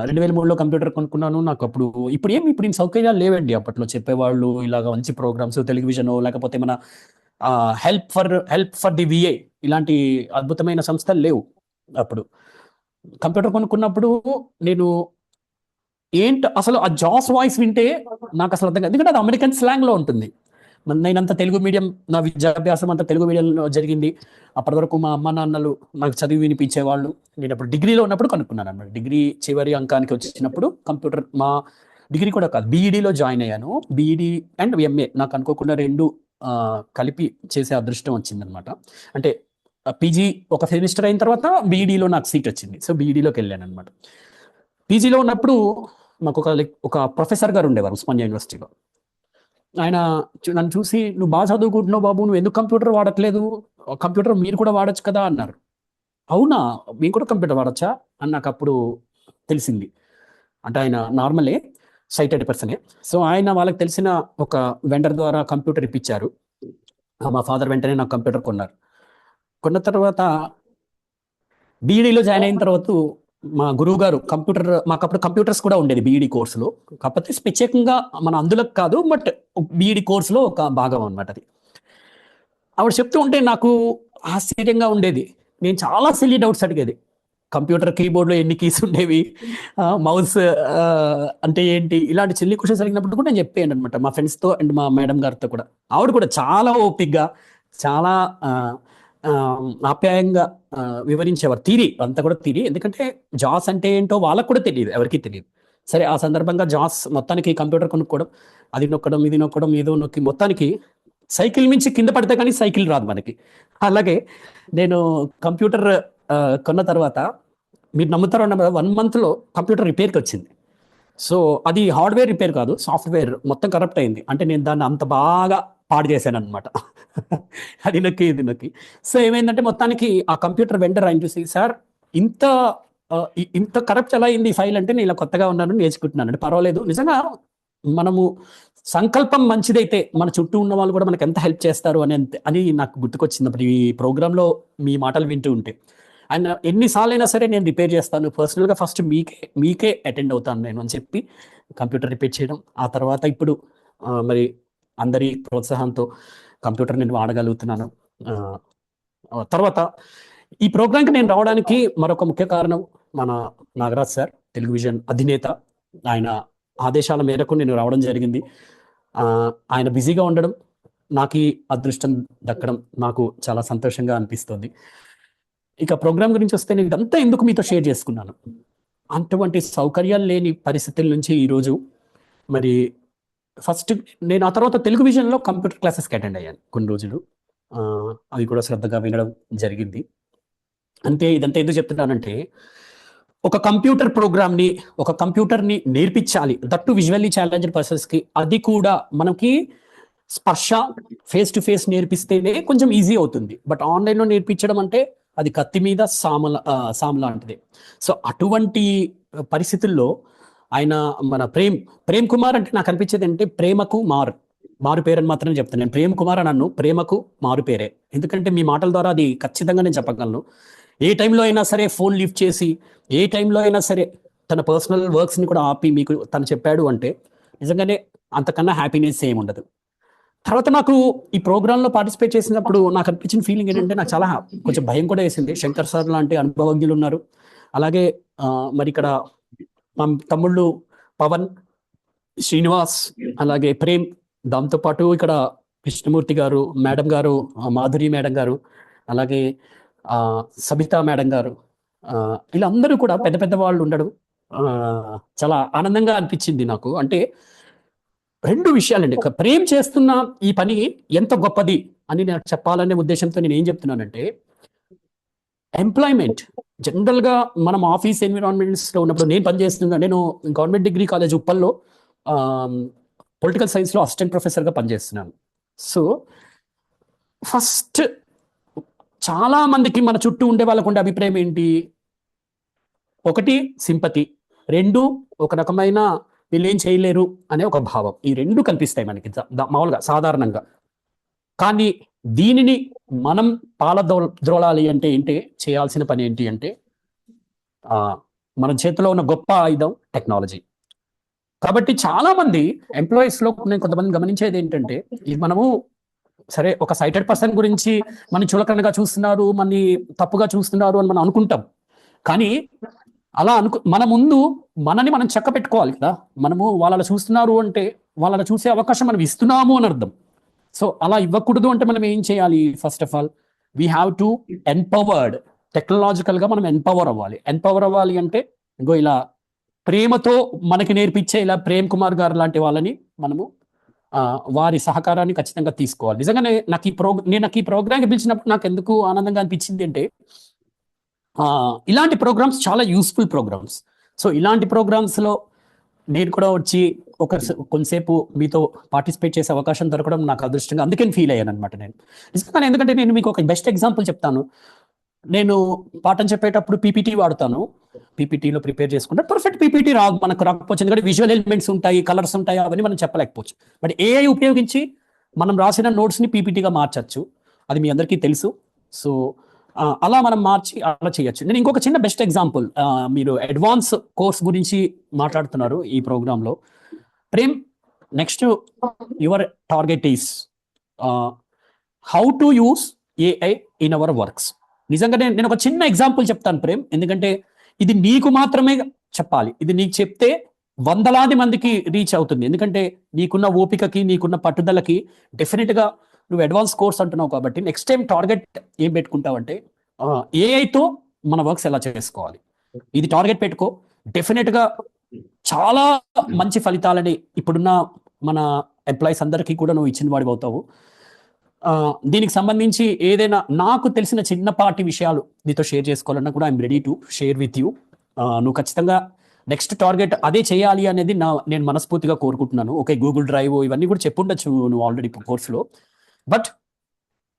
2003లో కంప్యూటర్ కొనుక్కున్నాను. నాకు అప్పుడు ఇప్పుడు సౌకర్యాలు లేవండి. అప్పట్లో చెప్పేవాళ్ళు ఇలాగ మంచి ప్రోగ్రామ్స్, టెలివిజన్, లేకపోతే మన హెల్ప్ ఫర్ ది విఏ ఇలాంటి అద్భుతమైన సంస్థలు లేవు. అప్పుడు కంప్యూటర్ కొనుక్కున్నప్పుడు నేను అసలు ఆ జాస్ వాయిస్ వింటే నాకు అసలు అర్థం కాదు. ఎందుకంటే అది అమెరికన్ స్లాంగ్లో ఉంటుంది. నేనంతా తెలుగు మీడియం, నా విద్యాభ్యాసం అంతా తెలుగు మీడియంలో జరిగింది. అప్పటి వరకు మా అమ్మ నాన్నలు నాకు చదివి వినిపించేవాళ్ళు. నేను అప్పుడు డిగ్రీలో ఉన్నప్పుడు కనుక్కున్నాను అన్నమాట. డిగ్రీ చివరి అంకానికి వచ్చినప్పుడు కంప్యూటర్, మా డిగ్రీ కూడా కాదు బీఈడీలో జాయిన్ అయ్యాను. బీఈడీ అండ్ ఎంఏ నాకు అనుకోకుండా 2 కలిపి చేసే అదృష్టం వచ్చిందనమాట. అంటే పీజీ ఒక సెమిస్టర్ అయిన తర్వాత బీఈడీలో నాకు సీట్ వచ్చింది. సో బీఈడీలోకి వెళ్ళాను అనమాట. పీజీలో ఉన్నప్పుడు మాకు ఒక ప్రొఫెసర్ గారు ఉండేవారు ఉస్మానియా యూనివర్సిటీలో. ఆయన నన్ను చూసి, నువ్వు బాగా చదువుకుంటున్నావు బాబు, నువ్వు ఎందుకు కంప్యూటర్ వాడట్లేదు, కంప్యూటర్ మీరు కూడా వాడచ్చు కదా అన్నారు. అవునా, మేము కూడా కంప్యూటర్ వాడచ్చా అని నాకు అప్పుడు తెలిసింది. అంటే ఆయన నార్మలే సైటెడ్ పర్సనే. సో ఆయన వాళ్ళకి తెలిసిన ఒక వెండర్ ద్వారా కంప్యూటర్ ఇప్పించారు. మా ఫాదర్ వెంటనే నాకు కంప్యూటర్ కొన్నారు. కొన్న తర్వాత బీఈడీలో జాయిన్ అయిన తర్వాత మా గురువు గారు మాకు అప్పుడు కంప్యూటర్స్ కూడా ఉండేది బీఈడీ కోర్సులో. కాకపోతే ప్రత్యేకంగా మన అందులో కాదు, బట్ బీఈడీ కోర్సులో ఒక భాగం అనమాట అది. ఆవిడ చెప్తూ ఉంటే నాకు ఆశ్చర్యంగా ఉండేది. నేను చాలా సిల్లీ డౌట్స్ అడిగేది. కంప్యూటర్ కీబోర్డ్లో ఎన్ని కీస్ ఉండేవి, మౌస్ అంటే ఏంటి, ఇలాంటి చిల్లీ క్వశ్చన్స్ అడిగినప్పుడు కూడా నేను చెప్పాను అనమాట మా ఫ్రెండ్స్తో అండ్ మా మేడం గారితో కూడా. ఆవిడ కూడా చాలా ఓపిక్గా, చాలా ఆప్యాయంగా వివరించేవారు. థియరీ అంతా కూడా థియరీ. ఎందుకంటే జాస్ అంటే ఏంటో వాళ్ళకు కూడా తెలియదు, ఎవరికి తెలియదు. సరే ఆ సందర్భంగా జాస్ మొత్తానికి కంప్యూటర్ కొనుక్కోవడం, అది నొక్కడం, ఇది నొక్కడం, ఏదో నొక్కి మొత్తానికి సైకిల్ మించి కింద పడితే కానీ సైకిల్ రాదు మనకి. అలాగే నేను కంప్యూటర్ కొన్న తర్వాత మీరు నమ్ముతారో 1 monthలో కంప్యూటర్ రిపేర్కి వచ్చింది. సో అది హార్డ్వేర్ రిపేర్ కాదు, సాఫ్ట్వేర్ మొత్తం కరప్ట్ అయింది. అంటే నేను దాన్ని అంత బాగా పాడు చేశాను అనమాట. అది నొక్కి ఇది నొక్కి. సో ఏమైందంటే మొత్తానికి ఆ కంప్యూటర్ వెండర్ ఆయన చూసి, సార్ ఇంత కరప్ట్ ఎలా అయింది ఈ ఫైల్ అంటే, నేను ఇలా కొత్తగా ఉన్నాను నేర్చుకుంటున్నాను అంటే, పర్వాలేదు నిజంగా మనము సంకల్పం మంచిదైతే మన చుట్టూ ఉన్న వాళ్ళు కూడా మనకు ఎంత హెల్ప్ చేస్తారు అని నాకు గుర్తుకొచ్చింది అప్పుడు ఈ ప్రోగ్రాంలో మీ మాటలు వింటూ ఉంటే. అండ్ ఎన్నిసార్లు అయినా సరే నేను రిపేర్ చేస్తాను పర్సనల్గా, ఫస్ట్ మీకే అటెండ్ అవుతాను నేను అని చెప్పి కంప్యూటర్ రిపేర్ చేయడం. ఆ తర్వాత ఇప్పుడు మరి అందరి ప్రోత్సాహంతో కంప్యూటర్ నేను వాడగలుగుతున్నాను. తర్వాత ఈ ప్రోగ్రాంకి నేను రావడానికి మరొక ముఖ్య కారణం మన నాగరాజ్ సార్, తెలుగు విజన్ అధినేత. ఆయన ఆదేశాల మేరకు నేను రావడం జరిగింది. ఆయన బిజీగా ఉండడం, నాకు ఈ అదృష్టం దక్కడం నాకు చాలా సంతోషంగా అనిపిస్తుంది. ఇక ప్రోగ్రామ్ గురించి వస్తే నేను ఇదంతా ఎందుకు మీతో షేర్ చేసుకున్నాను, అటువంటి సౌకర్యాలు లేని పరిస్థితుల నుంచి ఈరోజు మరి ఫస్ట్ నేను ఆ తర్వాత తెలుగు విజన్లో కంప్యూటర్ క్లాసెస్కి అటెండ్ అయ్యాను కొన్ని రోజులు. అవి కూడా శ్రద్ధగా వినడం జరిగింది. అంతే. ఇదంతా ఎందుకు చెప్తున్నానంటే, ఒక కంప్యూటర్ని నేర్పించాలి, దట్టు విజువల్లీ ఛాలెంజ్డ్ పర్సన్స్కి. అది కూడా మనకి స్పర్శ ఫేస్ టు ఫేస్ నేర్పిస్తేనే కొంచెం ఈజీ అవుతుంది. బట్ ఆన్లైన్లో నేర్పించడం అంటే అది కత్తి మీద సాము లాంటిది. సో అటువంటి పరిస్థితుల్లో ఆయన మన ప్రేమ్ కుమార్ అంటే నాకు అనిపించేది అంటే ప్రేమకు మారు పేరు అని మాత్రమే చెప్తాను. నేను ప్రేమ్ కుమార్ అని అన్ను, ప్రేమకు మారు పేరే. ఎందుకంటే మీ మాటల ద్వారా అది ఖచ్చితంగా నేను చెప్పగలను. ఏ టైంలో అయినా సరే ఫోన్ లిఫ్ట్ చేసి, ఏ టైంలో అయినా సరే తన పర్సనల్ వర్క్స్ని కూడా ఆపి మీకు తను చెప్పాడు అంటే నిజంగానే అంతకన్నా హ్యాపీనెస్ ఏమి ఉండదు. తర్వాత నాకు ఈ ప్రోగ్రాంలో పార్టిసిపేట్ చేసినప్పుడు నాకు అనిపించిన ఫీలింగ్ ఏంటంటే, నాకు చాలా కొంచెం భయం కూడా వేసింది. శంకర్ సార్ లాంటి అనుభవజ్ఞులు ఉన్నారు. అలాగే మరి ఇక్కడ మా తమ్ముళ్ళు పవన్, శ్రీనివాస్, అలాగే ప్రేమ్, దాంతోపాటు ఇక్కడ కృష్ణమూర్తి గారు, మేడం గారు, మాధురి మేడం గారు, అలాగే సబితా మేడం గారు, వీళ్ళందరూ కూడా పెద్ద పెద్ద వాళ్ళు ఉండడం చాలా ఆనందంగా అనిపించింది నాకు. అంటే రెండు విషయాలండి. ప్రేమ్ చేస్తున్న ఈ పని ఎంత గొప్పది అని నాకు చెప్పాలనే ఉద్దేశంతో నేను ఏం చెప్తున్నానంటే, ఎంప్లాయ్మెంట్ జనరల్గా మనం ఆఫీస్ ఎన్విరాన్మెంట్స్లో ఉన్నప్పుడు, నేను గవర్నమెంట్ డిగ్రీ కాలేజ్ ఉప్పల్లో పొలిటికల్ సైన్స్లో అసిస్టెంట్ ప్రొఫెసర్గా పనిచేస్తున్నాను. సో ఫస్ట్ చాలా మందికి మన చుట్టూ ఉండే వాళ్ళకు ఉండే అభిప్రాయం ఏంటి? ఒకటి సింపతి, రెండు ఒక రకమైన వీళ్ళేం చేయలేరు అనే ఒక భావం. ఈ రెండు కనిపిస్తాయి మనకి మామూలుగా సాధారణంగా. కానీ దీనిని మనం పాలద్రోలాలి అంటే చేయాల్సిన పని ఏంటి అంటే, మన చేతిలో ఉన్న గొప్ప ఆయుధం టెక్నాలజీ. కాబట్టి చాలా మంది ఎంప్లాయీస్లో నేను కొంతమంది గమనించేది ఏంటంటే, ఇది మనము సరే ఒక సైటెడ్ పర్సన్ గురించి మనం చులకనగా చూస్తున్నారు, మనని తప్పుగా చూస్తున్నారు అని మనం అనుకుంటాం. కానీ అలా మన ముందు మనని మనం చక్క పెట్టుకోవాలి కదా. మనము వాళ్ళ చూస్తున్నారు అంటే వాళ్ళ చూసే అవకాశం మనం ఇస్తున్నాము అని అర్థం. సో అలా ఇవ్వకూడదు అంటే మనం ఏం చేయాలి? First of all we have to empowered. టెక్నాలజికల్గా మనం ఎంపవర్ అవ్వాలి అంటే ఇంకో ఇలా ప్రేమతో మనకి నేర్పించే ఇలా ప్రేమ్ కుమార్ గారు లాంటి వాళ్ళని మనము వారి సహకారాన్ని ఖచ్చితంగా తీసుకోవాలి. నిజంగానే నాకు ఈ ప్రోగ్రామ్కి పిలిచినప్పుడు నాకు ఎందుకు ఆనందంగా అనిపించింది అంటే, ఇలాంటి ప్రోగ్రామ్స్ చాలా యూస్ఫుల్ ప్రోగ్రామ్స్. సో ఇలాంటి ప్రోగ్రామ్స్లో నేను కూడా వచ్చి కొంతసేపు మీతో పార్టిసిపేట్ చేసే అవకాశం దొరకడం నాకు అదృష్టంగా, అందుకని ఫీల్ అయ్యాను అనమాట నేను నిజంగా. ఎందుకంటే నేను మీకు ఒక బెస్ట్ ఎగ్జాంపుల్ చెప్తాను. నేను పాఠం చెప్పేటప్పుడు పీపీటీ వాడతాను. పీపీటీలో ప్రిపేర్ చేసుకుంటే పర్ఫెక్ట్ పీపీటీ మనకు రాకపోవచ్చు, ఎందుకంటే విజువల్ ఎలిమెంట్స్ ఉంటాయి, కలర్స్ ఉంటాయి, అవన్నీ మనం చెప్పలేకపోవచ్చు. బట్ ఏఐ ఉపయోగించి మనం రాసిన నోట్స్ని పీపీటీగా మార్చచ్చు. అది మీ అందరికీ తెలుసు. సో అలా మనం మార్చి అలా చేయొచ్చు. నేను ఇంకొక చిన్న బెస్ట్ ఎగ్జాంపుల్, మీరు అడ్వాన్స్ కోర్స్ గురించి మాట్లాడుతున్నారు ఈ ప్రోగ్రాంలో. Prem, next your target is how to use AI in our works. నిజంగా నేను ఒక చిన్న ఎగ్జాంపుల్ చెప్తాను ప్రేమ్, ఎందుకంటే ఇది నీకు మాత్రమే చెప్పాలి. ఇది నీకు చెప్తే వందలాది మందికి రీచ్ అవుతుంది. ఎందుకంటే నీకున్న ఓపికకి, నీకున్న పట్టుదలకి డెఫినెట్గా నువ్వు అడ్వాన్స్ కోర్స్ అంటున్నావు. కాబట్టి నెక్స్ట్ టైం టార్గెట్ ఏం పెట్టుకుంటావంటే, ఏఐతో మన వర్క్స్ ఎలా చేసుకోవాలి, ఇది టార్గెట్ పెట్టుకో. డెఫినెట్గా చాలా మంచి ఫలితాలని ఇప్పుడున్న మన ఎంప్లాయీస్ అందరికీ కూడా నువ్వు ఇచ్చిన వాడివి అవుతావు. దీనికి సంబంధించి ఏదైనా నాకు తెలిసిన చిన్నపాటి విషయాలు నీతో షేర్ చేసుకోవాలన్నా కూడా I'm ready to share with you. నువ్వు ఖచ్చితంగా నెక్స్ట్ టార్గెట్ అదే చేయాలి అనేది నేను మనస్ఫూర్తిగా కోరుకుంటున్నాను. ఓకే, గూగుల్ డ్రైవ్ ఇవన్నీ కూడా చెప్పుండొచ్చు నువ్వు ఆల్రెడీ కోర్సులో. But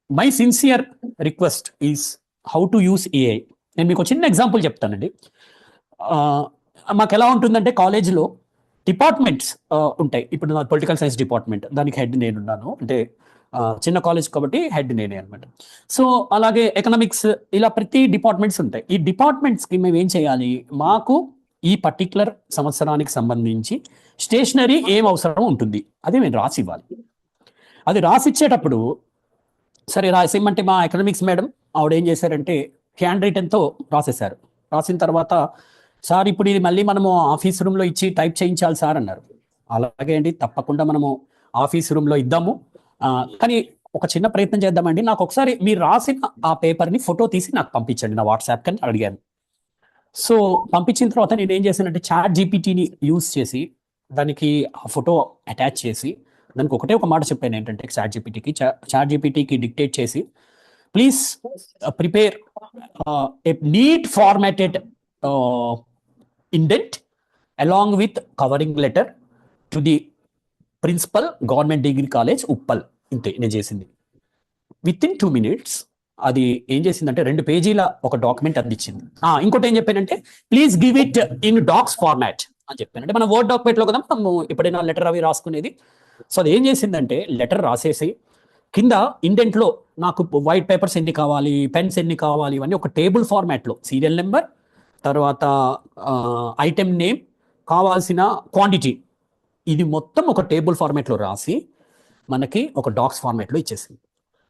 my sincere request is how to use AI. నేను మీకు చిన్న ఎగ్జాంపుల్ చెప్తానండి. మాకు ఎలా ఉంటుందంటే, కాలేజ్లో డిపార్ట్మెంట్స్ ఉంటాయి. ఇప్పుడు నా పొలిటికల్ సైన్స్ డిపార్ట్మెంట్, దానికి హెడ్ నేనున్నాను. అంటే చిన్న కాలేజ్ కాబట్టి హెడ్ నేనే అనమాట. సో అలాగే ఎకనామిక్స్, ఇలా ప్రతి డిపార్ట్మెంట్స్ ఉంటాయి. ఈ డిపార్ట్మెంట్స్కి మేము ఏం చేయాలి, మాకు ఈ పర్టికులర్ సంవత్సరానికి సంబంధించి స్టేషనరీ ఏం అవసరం ఉంటుంది అది మేము రాసి ఇవ్వాలి. అది రాసిచ్చేటప్పుడు సరే రాసేయమంటే మా ఎకనామిక్స్ మేడం ఆవిడ ఏం చేశారంటే హ్యాండ్ రిటన్తో రాసేశారు. రాసిన తర్వాత, సార్ ఇప్పుడు ఇది మళ్ళీ మనము ఆఫీస్ రూమ్లో ఇచ్చి టైప్ చేయించాలి సార్ అన్నారు. అలాగే అండి, తప్పకుండా మనము ఆఫీస్ రూమ్లో ఇద్దాము, కానీ ఒక చిన్న ప్రయత్నం చేద్దామండి. నాకు ఒకసారి మీరు రాసిన ఆ పేపర్ని ఫోటో తీసి నాకు పంపించండి నా వాట్సాప్కి అని అడిగాను. సో పంపించిన తర్వాత నేను ఏం చేశానంటే చాట్ జీపీటీని యూజ్ చేసి దానికి ఆ ఫోటో అటాచ్ చేసి దానికి ఒకటే ఒక మాట చెప్పాను ఏంటంటే చాట్ జీపీటీకి డిక్టేట్ చేసి please prepare a neat formatted indent along with covering letter to the principal government degree college Uppal. ఇంతే నేను చేసింది. విత్ ఇన్ 2 minutes అది ఏం చేసిందంటే 2 పేజీల ఒక డాక్యుమెంట్ అందించింది. ఇంకోటి ఏం చెప్పానంటే please give it in docs format అని చెప్పాను. అంటే మన వర్డ్ డాక్యుమెంట్ లో కదా మనం ఎప్పుడైనా లెటర్ అవి రాసుకునేది. సో అది ఏం చేసిందంటే లెటర్ రాసేసి కింద ఇండెంట్ లో నాకు వైట్ పేపర్స్ ఎన్ని కావాలి, పెన్స్ ఎన్ని కావాలి, ఇవన్నీ ఒక టేబుల్ ఫార్మాట్ లో సీరియల్ నెంబర్, తర్వాత ఐటెం నేమ్, కావాల్సిన క్వాంటిటీ, ఇది మొత్తం ఒక టేబుల్ ఫార్మాట్ లో రాసి మనకి ఒక డాక్స్ ఫార్మాట్ లో ఇచ్చేసింది.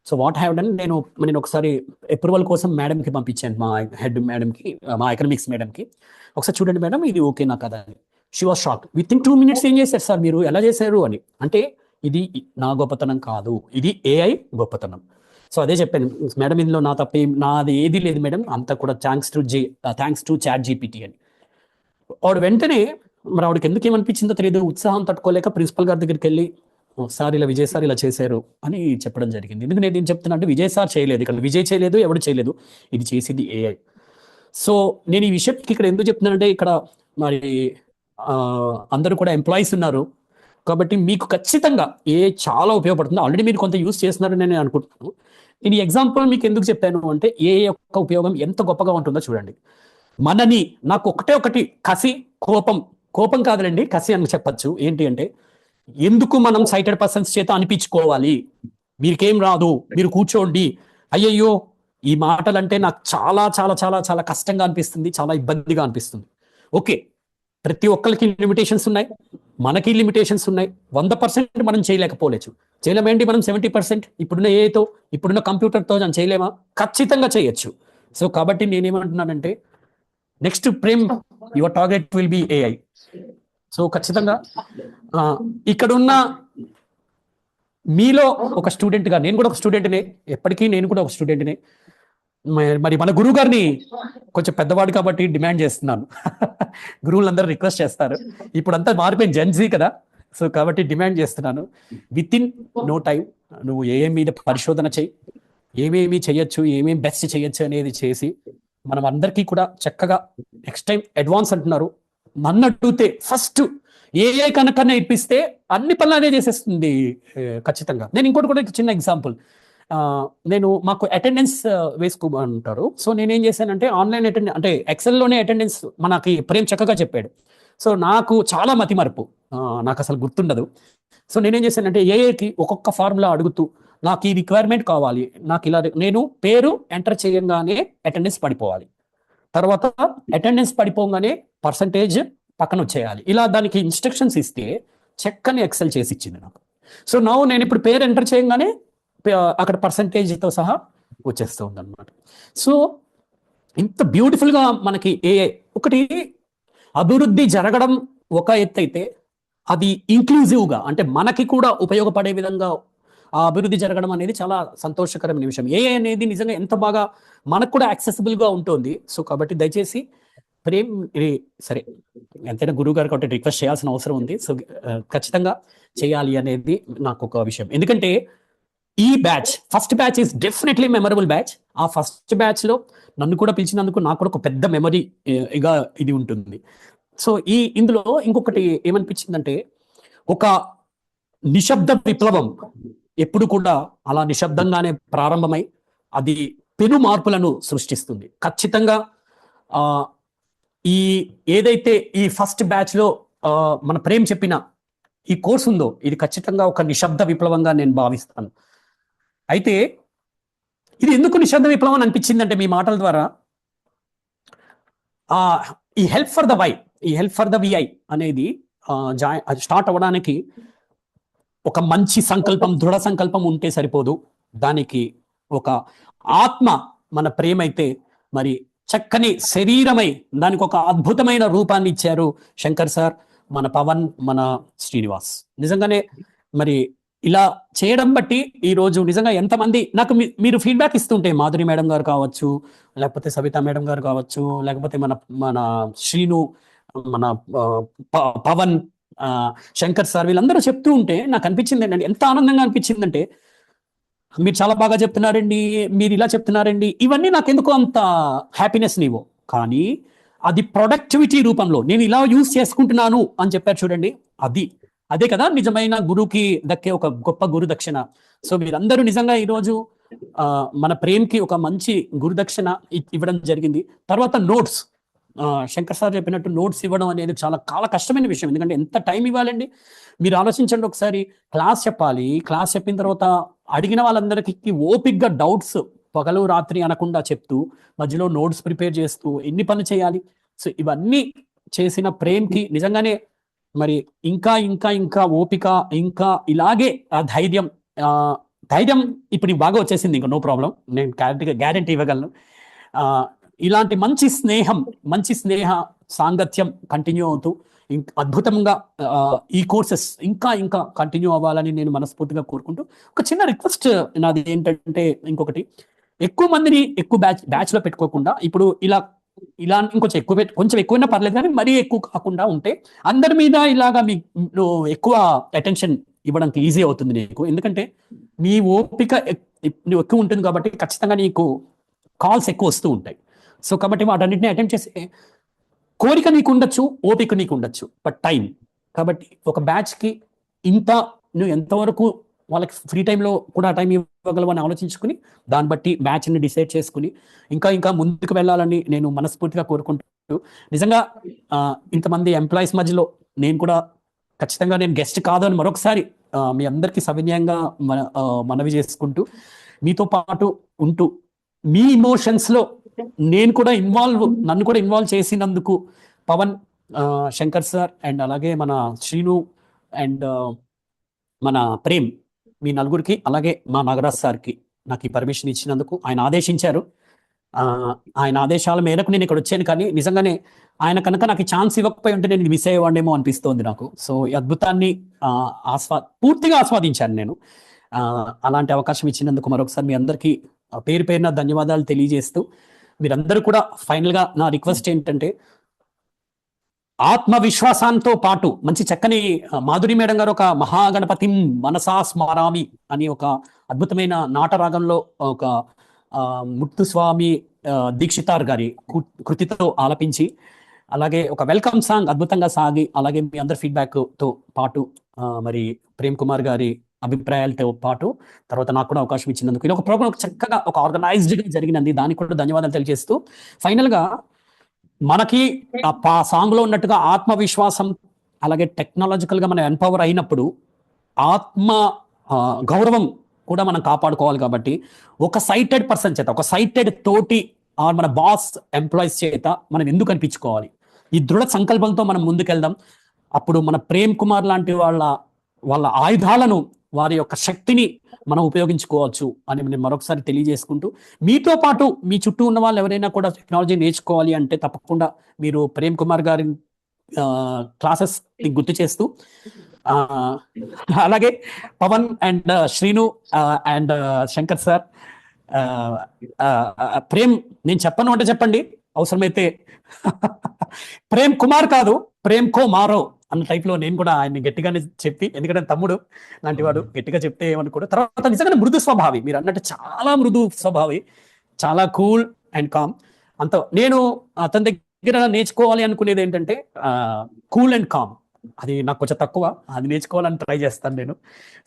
సో వాట్ హ్యావ్ డన్, నేను ఒకసారి అప్రూవల్ కోసం మేడంకి పంపించాను, మా హెడ్ మేడంకి, మా ఎకనామిక్స్ మేడంకి. ఒకసారి చూడండి మేడం ఇది ఓకేనా కదా అని. She was shock. With in 2 minutes ఏం చేశారు సార్ మీరు, ఎలా చేశారు అని. అంటే ఇది నా గొప్పతనం కాదు, ఇది ఏఐ గొప్పతనం. సో అదే చెప్పాను మేడం, ఇందులో నా తప్పేం, నాది ఏది లేదు మేడం, అంతా కూడా థ్యాంక్స్ టు చాట్ జీపీటీ అని. వాడు వెంటనే మరి ఆవిడకి ఎందుకు ఏమనిపించిందో తెలియదు, ఉత్సాహం తట్టుకోలేక ప్రిన్సిపల్ గారి దగ్గరికి వెళ్ళి సార్ ఇలా విజయ్ సార్ ఇలా చేశారు అని చెప్పడం జరిగింది. ఎందుకు నేను ఏం చెప్తున్నా అంటే విజయ్ సార్ చేయలేదు, ఇక్కడ విజయ్ చేయలేదు, ఎవడు చేయలేదు, ఇది చేసింది ఏఐ. సో నేను ఈ విషయంకి ఇక్కడ ఎందుకు చెప్తున్నానంటే ఇక్కడ మరి అందరూ కూడా ఎంప్లాయీస్ ఉన్నారు కాబట్టి మీకు ఖచ్చితంగా ఏఐ చాలా ఉపయోగపడుతుంది. ఆల్రెడీ మీరు కొంత యూజ్ చేస్తున్నారని నేను అనుకుంటున్నాను. నేను ఈ ఎగ్జాంపుల్ మీకు ఎందుకు చెప్పాను అంటే ఏఐ యొక్క ఉపయోగం ఎంత గొప్పగా ఉంటుందో చూడండి. మనని నాకు ఒకటి కసి, కోపం కాదులండి, కసి అని చెప్పచ్చు. ఏంటి అంటే ఎందుకు మనం సైటెడ్ పర్సన్స్ చేత అనిపించుకోవాలి, మీకేం రాదు, మీరు కూర్చోండి, అయ్యయ్యో ఈ మాటలంటే నాకు చాలా చాలా చాలా చాలా కష్టంగా అనిపిస్తుంది, చాలా ఇబ్బందిగా అనిపిస్తుంది. ఓకే, ప్రతి ఒక్కరికి లిమిటేషన్స్ ఉన్నాయి, మనకి లిమిటేషన్స్ ఉన్నాయి. 100% మనం చేయలేమేంటి, మనం 70% ఇప్పుడున్న ఏఐతో, ఇప్పుడున్న కంప్యూటర్తో మనం చేయలేమా? ఖచ్చితంగా చేయొచ్చు. సో కాబట్టి నేనేమంటున్నానంటే next Prem your target will be AI. So ఖచ్చితంగా ఇక్కడున్న మీలో ఒక స్టూడెంట్గా, నేను కూడా ఒక స్టూడెంట్నే, ఎప్పటికీ నేను కూడా ఒక స్టూడెంట్నే. మరి మన గురువు గారిని కొంచెం పెద్దవాడు కాబట్టి డిమాండ్ చేస్తున్నాను. గురువులందరూ రిక్వెస్ట్ చేస్తారు, ఇప్పుడు అంతా మారిపోయింది, జెన్జీ కదా. సో కాబట్టి డిమాండ్ చేస్తున్నాను, విత్ ఇన్ నో టైం నువ్వు ఏఏ మీద పరిశోధన చేయి, ఏమేమి చేయొచ్చు, ఏమేమి బెస్ట్ చేయొచ్చు అనేది చేసి మనం అందరికీ కూడా చక్కగా నెక్స్ట్ టైం అడ్వాన్స్ అంటున్నారు, నన్ను అడిగితే ఫస్ట్ ఏఐ కనుక ఇప్పిస్తే అన్ని పనులు అదే చేసేస్తుంది ఖచ్చితంగా. నేను ఇంకోటి కూడా చిన్న ఎగ్జాంపుల్, మాకు అటెండెన్స్ వేసుకోమంటారు. సో నేనేం చేశానంటే ఆన్లైన్ అంటే ఎక్సెల్లోనే అటెండెన్స్ మనకి ప్రేమ్ చక్కగా చెప్పాడు. సో నాకు చాలా మతిమరుపు, నాకు అసలు గుర్తుండదు. సో నేనేం చేశానంటే ఏఐకి ఒక్కొక్క ఫార్ములా అడుగుతూ నాకు ఈ రిక్వైర్మెంట్ కావాలి, నాకు ఇలా, నేను పేరు ఎంటర్ చేయగానే అటెండెన్స్ పడిపోవాలి, తర్వాత అటెండెన్స్ పడిపోగానే పర్సంటేజ్ పక్కన వచ్చేయాలి, ఇలా దానికి ఇన్స్ట్రక్షన్స్ ఇస్తే చక్కని ఎక్సెల్ చేసి ఇచ్చింది నాకు. సో నేను ఇప్పుడు పేరు ఎంటర్ చేయగానే అక్కడ పర్సంటేజ్తో సహా వచ్చేస్తూ ఉందన్నమాట. సో ఇంత బ్యూటిఫుల్గా మనకి ఏఐ ఒకటి అభివృద్ధి జరగడం ఒక ఎత్తు అయితే, అది ఇంక్లూజివ్గా అంటే మనకి కూడా ఉపయోగపడే విధంగా ఆ అభివృద్ధి జరగడం అనేది చాలా సంతోషకరమైన విషయం. ఏఐ అనేది నిజంగా ఎంత బాగా మనకు కూడా యాక్సెసిబుల్గా ఉంటుంది. సో కాబట్టి దయచేసి ప్రేమ్ సరే ఎంతైనా గురువు గారికి ఒకటి రిక్వెస్ట్ చేయాల్సిన అవసరం ఉంది. సో ఖచ్చితంగా చేయాలి అనేది నాకు ఒక విషయం. ఎందుకంటే ఈ batch, first batch is definitely memorable batch. ఆ ఫస్ట్ బ్యాచ్లో నన్ను కూడా పిలిచినందుకు నాకు కూడా ఒక పెద్ద మెమరీగా ఇది ఉంటుంది. సో ఇందులో ఇంకొకటి ఏమనిపించిందంటే, ఒక నిశ్శబ్ద విప్లవం ఎప్పుడు కూడా అలా నిశ్శబ్దంగానే ప్రారంభమై అది పెను మార్పులను సృష్టిస్తుంది. ఖచ్చితంగా ఏదైతే ఈ ఫస్ట్ బ్యాచ్లో మన ప్రేమ్ చెప్పిన ఈ కోర్స్ ఉందో, ఇది ఖచ్చితంగా ఒక నిశ్శబ్ద విప్లవంగా నేను భావిస్తాను. అయితే ఇది ఎందుకు నిశ్శబ్ద విప్లవం అనిపించిందంటే మీ మాటల ద్వారా ఈ హెల్ప్ ఫర్ ద విఐ అనేది స్టార్ట్ అవ్వడానికి ఒక మంచి సంకల్పం, దృఢ సంకల్పం ఉంటే సరిపోదు. దానికి ఒక ఆత్మ మన ప్రేమ అయితే మరి చక్కని శరీరమై దానికి ఒక అద్భుతమైన రూపాన్ని ఇచ్చారు శంకర్ సార్, మన పవన్, మన శ్రీనివాస్. నిజంగానే మరి ఇలా చేయడం బట్టి ఈరోజు నిజంగా ఎంతమంది నాకు మీరు ఫీడ్బ్యాక్ ఇస్తుంటే, మాధురి మేడం గారు కావచ్చు, లేకపోతే సవితా మేడం గారు కావచ్చు, లేకపోతే మన శ్రీను, మన పవన్, శంకర్ సార్ వీళ్ళందరూ చెప్తూ ఉంటే నాకు అనిపించింది ఏంటంటే, ఎంత ఆనందంగా అనిపించిందంటే, మీరు చాలా బాగా చెప్తున్నారండి, మీరు ఇలా చెప్తున్నారండి, ఇవన్నీ నాకు ఎందుకో అంత హ్యాపీనెస్ నీవో. కానీ అది ప్రొడక్టివిటీ రూపంలో నేను ఇలా యూజ్ చేసుకుంటున్నాను అని చెప్పారు చూడండి, అదే కదా నిజమైన గురువుకి దక్కే ఒక గొప్ప గురు దక్షిణ. సో మీరందరూ నిజంగా ఈరోజు మన ప్రేమ్కి ఒక మంచి గురుదక్షిణ ఇవ్వడం జరిగింది. తర్వాత నోట్స్, శంకర్ సార్ చెప్పినట్టు నోట్స్ ఇవ్వడం అనేది చాలా చాలా కష్టమైన విషయం. ఎందుకంటే ఎంత టైం ఇవ్వాలండి మీరు ఆలోచించండి. ఒకసారి క్లాస్ చెప్పాలి, క్లాస్ చెప్పిన తర్వాత అడిగిన వాళ్ళందరికీ ఓపిక్గా డౌట్స్ పగలు రాత్రి అనకుండా చెప్తూ మధ్యలో నోట్స్ ప్రిపేర్ చేస్తూ ఎన్ని పనులు చేయాలి. సో ఇవన్నీ చేసిన ప్రేమ్కి నిజంగానే మరి ఇంకా ఇంకా ఇంకా ఓపిక, ఇంకా ఇలాగే ఆ ధైర్యం ఇప్పుడు బాగా వచ్చేసింది, ఇంకా నో ప్రాబ్లం, నేను గ్యారంటీ ఇవ్వగలను. ఇలాంటి మంచి స్నేహ సాంగత్యం కంటిన్యూ అవుతూ అద్భుతంగా ఈ కోర్సెస్ ఇంకా ఇంకా కంటిన్యూ అవ్వాలని నేను మనస్ఫూర్తిగా కోరుకుంటూ, ఒక చిన్న రిక్వెస్ట్ నాది ఏంటంటే, ఇంకొకటి, ఎక్కువ మందిని ఎక్కువ బ్యాచ్ లో పెట్టుకోకుండా, ఇప్పుడు ఇలా ఇంకొంచెం కొంచెం ఎక్కువైనా పర్లేదు, కానీ మరీ ఎక్కువ కాకుండా ఉంటే అందరి మీద ఇలాగా మీకు ఎక్కువ అటెన్షన్ ఇవ్వడానికి ఈజీ అవుతుంది నీకు. ఎందుకంటే నీ ఓపిక ఎక్కువ ఉంటుంది కాబట్టి ఖచ్చితంగా నీకు కాల్స్ ఎక్కువ వస్తూ ఉంటాయి. సో కాబట్టి వాటన్నిటిని అటెండ్ చేసే కోరిక నీకు ఉండొచ్చు, ఓపిక నీకు ఉండొచ్చు, బట్ టైం కాబట్టి ఒక బ్యాచ్కి ఇంత నువ్వు ఎంతవరకు వాళ్ళకి ఫ్రీ టైంలో కూడా టైం ఇవ్వగలవు అని ఆలోచించుకుని దాన్ని బట్టి బ్యాచ్ని డిసైడ్ చేసుకుని ఇంకా ఇంకా ముందుకు వెళ్ళాలని నేను మనస్ఫూర్తిగా కోరుకుంటూ, నిజంగా ఇంతమంది ఎంప్లాయీస్ మధ్యలో నేను కూడా ఖచ్చితంగా నేను గెస్ట్ కాదు అని మరొకసారి మీ అందరికీ సవినయంగా మనవి చేసుకుంటూ, మీతో పాటు ఉంటూ మీ ఇమోషన్స్లో నన్ను కూడా ఇన్వాల్వ్ చేసినందుకు పవన్, శంకర్ సార్ అండ్ అలాగే మన శ్రీను అండ్ మన ప్రేమ్, మీ నలుగురికి, అలాగే మా నాగరాజ్ సార్కి నాకు ఈ పర్మిషన్ ఇచ్చినందుకు ఆయన ఆదేశించారు. ఆయన ఆదేశాల మేరకు నేను ఇక్కడ వచ్చాను. కానీ నిజంగానే ఆయన కనుక నాకు ఛాన్స్ ఇవ్వకపోయి ఉంటే నేను మిస్ అయ్యేవాడేమో అనిపిస్తోంది నాకు. సో ఈ అద్భుతాన్ని పూర్తిగా ఆస్వాదించాను నేను. అలాంటి అవకాశం ఇచ్చినందుకు మరొకసారి మీ అందరికీ పేరు పేరున ధన్యవాదాలు తెలియజేస్తూ, మీరందరూ కూడా ఫైనల్గా నా రిక్వెస్ట్ ఏంటంటే, ఆత్మవిశ్వాసంతో పాటు మంచి చక్కని మాధురి మేడం గారు ఒక మహాగణపతి మనసా స్మరామి అని ఒక అద్భుతమైన నాటరాగంలో ఒక ముత్తుస్వామి దీక్షితార్ గారి కృతితో ఆలపించి, అలాగే ఒక వెల్కమ్ సాంగ్ అద్భుతంగా సాగి, అలాగే మీ అందరి ఫీడ్బ్యాక్తో పాటు మరి ప్రేమ్ కుమార్ గారి అభిప్రాయాలతో పాటు తర్వాత నాకు కూడా అవకాశం ఇచ్చినందుకు, ఇది ఒక ప్రోగ్రామ్ చక్కగా ఒక ఆర్గనైజ్డ్గా జరిగినది, దానికి కూడా ధన్యవాదాలు తెలియజేస్తూ, ఫైనల్గా మనకి ఆ సాంగ్లో ఉన్నట్టుగా ఆత్మవిశ్వాసం అలాగే టెక్నాలజికల్గా మనం ఎంపవర్ అయినప్పుడు ఆత్మ గౌరవం కూడా మనం కాపాడుకోవాలి. కాబట్టి ఒక సైటెడ్ పర్సన్ చేత, ఒక సైటెడ్ తోటి మన బాస్ ఎంప్లాయీస్ చేత మనం ఎందుకు అనిపించుకోవాలి? ఈ దృఢ సంకల్పంతో మనం ముందుకెళ్దాం. అప్పుడు మన ప్రేమ్ కుమార్ లాంటి వాళ్ళ ఆయుధాలను, వారి యొక్క శక్తిని మనం ఉపయోగించుకోవచ్చు అని నేను మరొకసారి తెలియజేసుకుంటూ, మీతో పాటు మీ చుట్టూ ఉన్న వాళ్ళు ఎవరైనా కూడా టెక్నాలజీ నేర్చుకోవాలి అంటే తప్పకుండా మీరు ప్రేమ్ కుమార్ గారి క్లాసెస్ గుర్తు చేస్తూ, అలాగే Pavan and Srinu and Shankar sir, Prem నేను చెప్పను అంటే చెప్పండి, అవసరమైతే ప్రేమ్ కుమార్ కాదు ప్రేమ్ కో మారో అన్న టైప్లో నేను కూడా ఆయన్ని గట్టిగానే చెప్పి, ఎందుకంటే తమ్ముడు లాంటి వాడు, గట్టిగా చెప్తే ఏమనుకోడు. తర్వాత నిజంగా మృదు స్వభావి, మీరు అన్నట్టు చాలా మృదు స్వభావి, చాలా కూల్ అండ్ కామ్. అంత నేను అతని దగ్గర నేర్చుకోవాలి అనుకునేది ఏంటంటే కూల్ అండ్ కామ్. అది నాకు కొంచెం తక్కువ, అది నేర్చుకోవాలని ట్రై చేస్తాను నేను.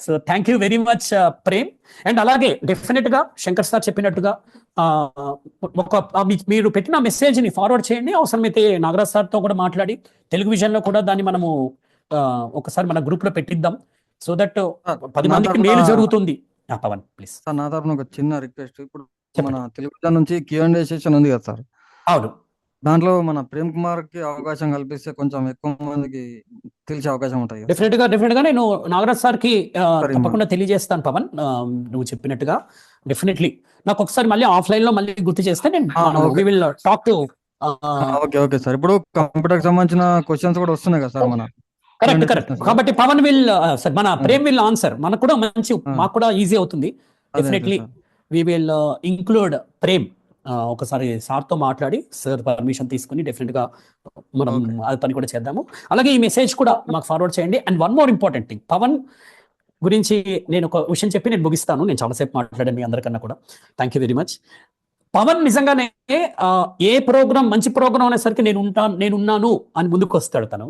So thank you very much Prem. And అలాగే డెఫినెట్గా శంకర్ సార్ చెప్పినట్టుగా మీరు పెట్టిన మెసేజ్ని ఫార్వర్డ్ చేయండి. అవసరమైతే నాగరాజ్ సార్తో కూడా మాట్లాడి తెలుగు విజన్లో కూడా దాన్ని మనము ఒకసారి మన గ్రూప్లో పెట్టిద్దాం, సో దట్ 10 మందికి మేలు జరుగుతుంది. పవన్ ప్లీజ్. సార్ నా తరఫున ఒక చిన్న రిక్వెస్ట్, ఇప్పుడు మన తెలుగు విజన్ నుంచి Q&A సెషన్ ఉంది కదా సార్, అవును, దాంట్లో మన ప్రేమ్ కుమార్ కి అవకాశం కల్పిస్తే కొంచెం ఎక్కువ మందికి తెలిసే అవకాశం ఉంటుంది. డెఫినెట్ గా నేను నాగరాజ్ సార్ కి తప్పకుండా తెలియజేస్తాను పవన్, నువ్వు చెప్పినట్టుగా. డెఫినెట్లీ నాకు ఒకసారి మళ్ళీ ఆఫ్లైన్ లో మళ్ళీ గుర్తు చేస్తే నేను టాక్ టు. ఓకే సార్, ఇప్పుడు కంప్యూటర్ కి సంబంధించిన క్వశ్చన్స్ కూడా వస్తున్నాయి కదా సార్ మన. కరెక్ట్. కాబట్టి పవన్ విల్ మన ప్రేమ్ విల్ ఆన్సర్, మనకు కూడా మాకు కూడా ఈజీ అవుతుంది. Definitely we will include Prem ఒకసారి సార్తో మాట్లాడి సార్ పర్మిషన్ తీసుకుని డెఫినెట్గా మనం Okay. అది పని కూడా చేద్దాము. అలాగే ఈ మెసేజ్ కూడా మాకు ఫార్వర్డ్ చేయండి. And one more important thing, Pavan గురించి నేను ఒక విషయం చెప్పి నేను ముగిస్తాను. నేను చాలాసేపు మాట్లాడాను మీ అందరికన్నా కూడా. Thank you very much. Pavan నిజంగానే ఏ ప్రోగ్రామ్ మంచి ప్రోగ్రామ్ అనేసరికి నేనున్నాను అని ముందుకు వస్తాడు తను.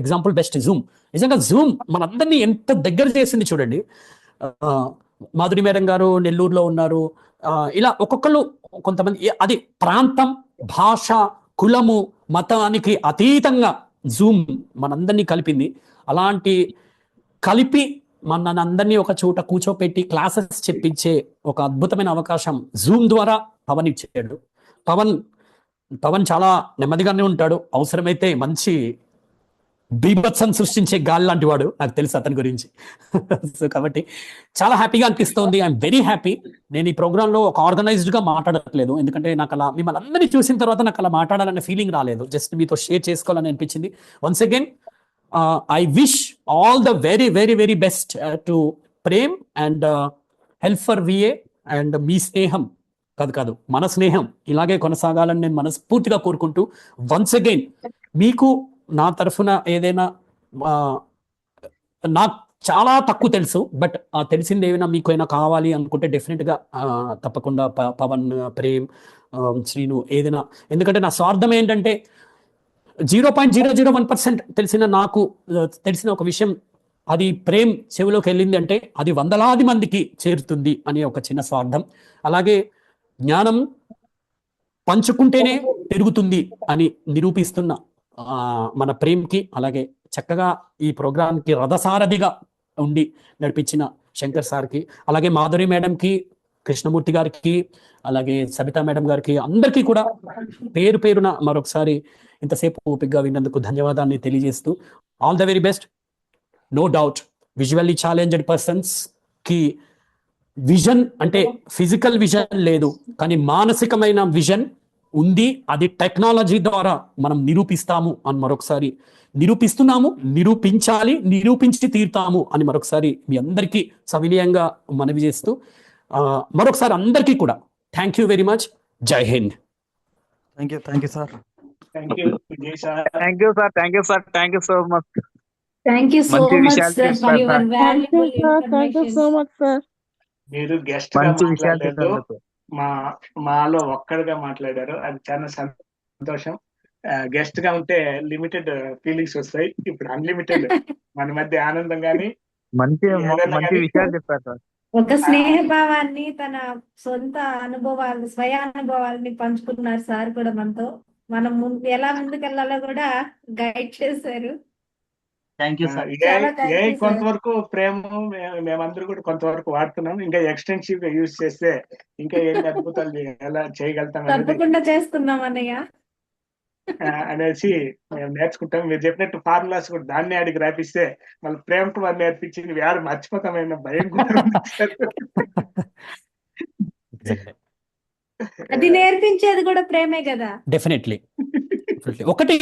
Example best Zoom. నిజంగా జూమ్ మనందరినీ ఎంత దగ్గర చేసింది చూడండి. మాధురి మేడం గారు నెల్లూరులో ఉన్నారు. ఇలా ఒక్కొక్కళ్ళు కొంతమంది అది ప్రాంతం, భాష, కులము, మతానికి అతీతంగా జూమ్ మనందరినీ కలిపింది. అలాంటి కలిపి మనందరినీ ఒక చోట కూర్చోపెట్టి క్లాసెస్ చెప్పించే ఒక అద్భుతమైన అవకాశం జూమ్ ద్వారా పవన్ ఇచ్చాడు. పవన్ చాలా నెమ్మదిగానే ఉంటాడు. అవసరమైతే మంచి బీభత్సం సృష్టించే గాలి లాంటి వాడు, నాకు తెలుసు అతని గురించి. సో కాబట్టి చాలా హ్యాపీగా అనిపిస్తోంది. I'm very happy. నేను ఈ ప్రోగ్రాంలో ఒక ఆర్గనైజ్డ్గా మాట్లాడట్లేదు, ఎందుకంటే నాకు అలా మిమ్మల్ని అందరినీ చూసిన తర్వాత నాకు అలా మాట్లాడాలనే ఫీలింగ్ రాలేదు. జస్ట్ మీతో షేర్ చేసుకోవాలని అనిపించింది. Once again I wish all the very, very, very best to Prem and Help for VA and మీ స్నేహం కాదు మన స్నేహం ఇలాగే కొనసాగాలని నేను మనస్ఫూర్తిగా కోరుకుంటూ, వన్స్ అగైన్ మీకు నా తరఫున ఏదైనా నాకు చాలా తక్కువ తెలుసు, బట్ తెలిసింది ఏమైనా మీకు అయినా కావాలి అనుకుంటే డెఫినెట్గా తప్పకుండా పవన్, ప్రేమ్, శ్రీను ఏదైనా, ఎందుకంటే నా స్వార్థం ఏంటంటే 0.001% తెలిసిన ఒక విషయం అది ప్రేమ్ చెవిలోకి వెళ్ళింది అంటే అది వందలాది మందికి చేరుతుంది అనే ఒక చిన్న స్వార్థం. అలాగే జ్ఞానం పంచుకుంటేనే పెరుగుతుంది అని నిరూపిస్తున్న మన ప్రేమ్కి, అలాగే చక్కగా ఈ ప్రోగ్రాంకి రథసారథిగా ఉండి నడిపించిన శంకర్ సార్కి, అలాగే మాధురి మేడంకి, కృష్ణమూర్తి గారికి, అలాగే సబితా మేడం గారికి, అందరికీ కూడా పేరు పేరున మరొకసారి ఇంతసేపు ఓపికగా విన్నందుకు ధన్యవాదాన్ని తెలియజేస్తూ, all the very best. No doubt visually challenged persons కి విజన్ అంటే ఫిజికల్ విజన్ లేదు, కానీ మానసికమైన విజన్ ఉంది. అది టెక్నాలజీ ద్వారా మనం నిరూపిస్తాము అని మరొకసారి నిరూపిస్తున్నాము, నిరూపించాలి, నిరూపించి తీరుతాము అని మరొకసారి మీ అందరికీ సవినయంగా మనవి చేస్తూ, మరొకసారి అందరికీ కూడా థ్యాంక్ యూ వెరీ మచ్. జై Hind. Thank you sir. Thank you Vijay sir. Thank you sir. Thank you so much. Thank you so మంచి మచ్ విషయాలు సార్ ఫర్ చెప్పారు your sir. Valuable thank you so information. Much sir. మీరు guest గా మంచి విషయాలు మాట్లాడలేదు, చెప్పినందుకు. మాలో ఒక్కడిగా మాట్లాడారు, అది చాలా సంతోషం. గెస్ట్ గా ఉంటే లిమిటెడ్ ఫీలింగ్స్ వస్తాయి, ఇప్పుడు అన్లిమిటెడ్ మన మధ్య ఆనందం గాని మంచి ఏదైనా మంచి కానీ విషయాలు చెప్పారు సార్. ఒక స్నేహ భావాన్ని, తన సొంత అనుభవాలు, స్వయ అనుభవాలని పంచుకున్నారు సార్ కూడా మనతో. మనం ఎలా ముందుకెళ్లాలో కూడా గైడ్ చేశారు. Thank you sir. చాలా thank you, sir. కొంతవరకు ప్రేమ మేమందరూ కూడా కొంతవరకు వాడుతున్నాం. ఇంకా ఎక్స్టెన్సివ్ గా యూజ్ చేస్తే ఇంకా ఎన్ని అద్భుతాలు ఎలా చేయగలుగుతాం అనేది తప్పకుండా చేస్తున్నాం అన్నయ్య. అనేసి మేము నేర్చుకుంటాం. మీరు చెప్పినట్టు ఫార్ములాస్ కూడా దాన్ని అడిగి రాపిస్తే మళ్ళీ ప్రేమ కుమార్ నేర్పించింది వేరే మర్చిపోతామైన భయం కూడా ఉంది. అది నేర్పించేది కూడా ప్రేమే కదా. డెఫినెట్లీ. ఒకటి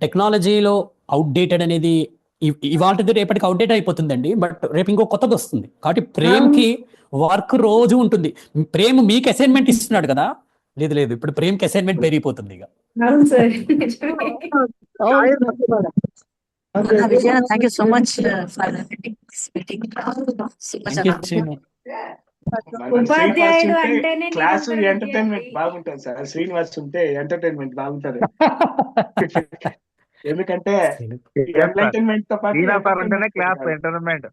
టెక్నాలజీలో అవుట్డేటెడ్ అనేది ఇవాళది రేపటికి అవుట్డేట్ అయిపోతుందండి, బట్ రేపు ఇంకో కొత్తది వస్తుంది. కాబట్టి ప్రేమ్కి వర్క్ రోజు ఉంటుంది. ప్రేమ్ మీకు అసైన్మెంట్ ఇస్తున్నాడు కదా, లేదు ఇప్పుడు ప్రేమ్కి అసైన్మెంట్ పెరిగిపోతుంది ఇక. అవును sir. Vijay thank you so much for meeting. ఉపాధ్యాయుడు అంటేనే క్లాస్ నిరంతరం ఎంటర్టైన్మెంట్ విద్యార్థి. బాగుంటుంది సార్. శ్రీనివాస్ ఉంటే ఎంటర్టైన్మెంట్ బాగుంటది. ఎందుకంటే ఎంటర్టైన్మెంట్ తో పాటు శ్రీనివాస్ సార్ ఉంటేనే క్లాస్ ఎంటర్టైన్మెంట్.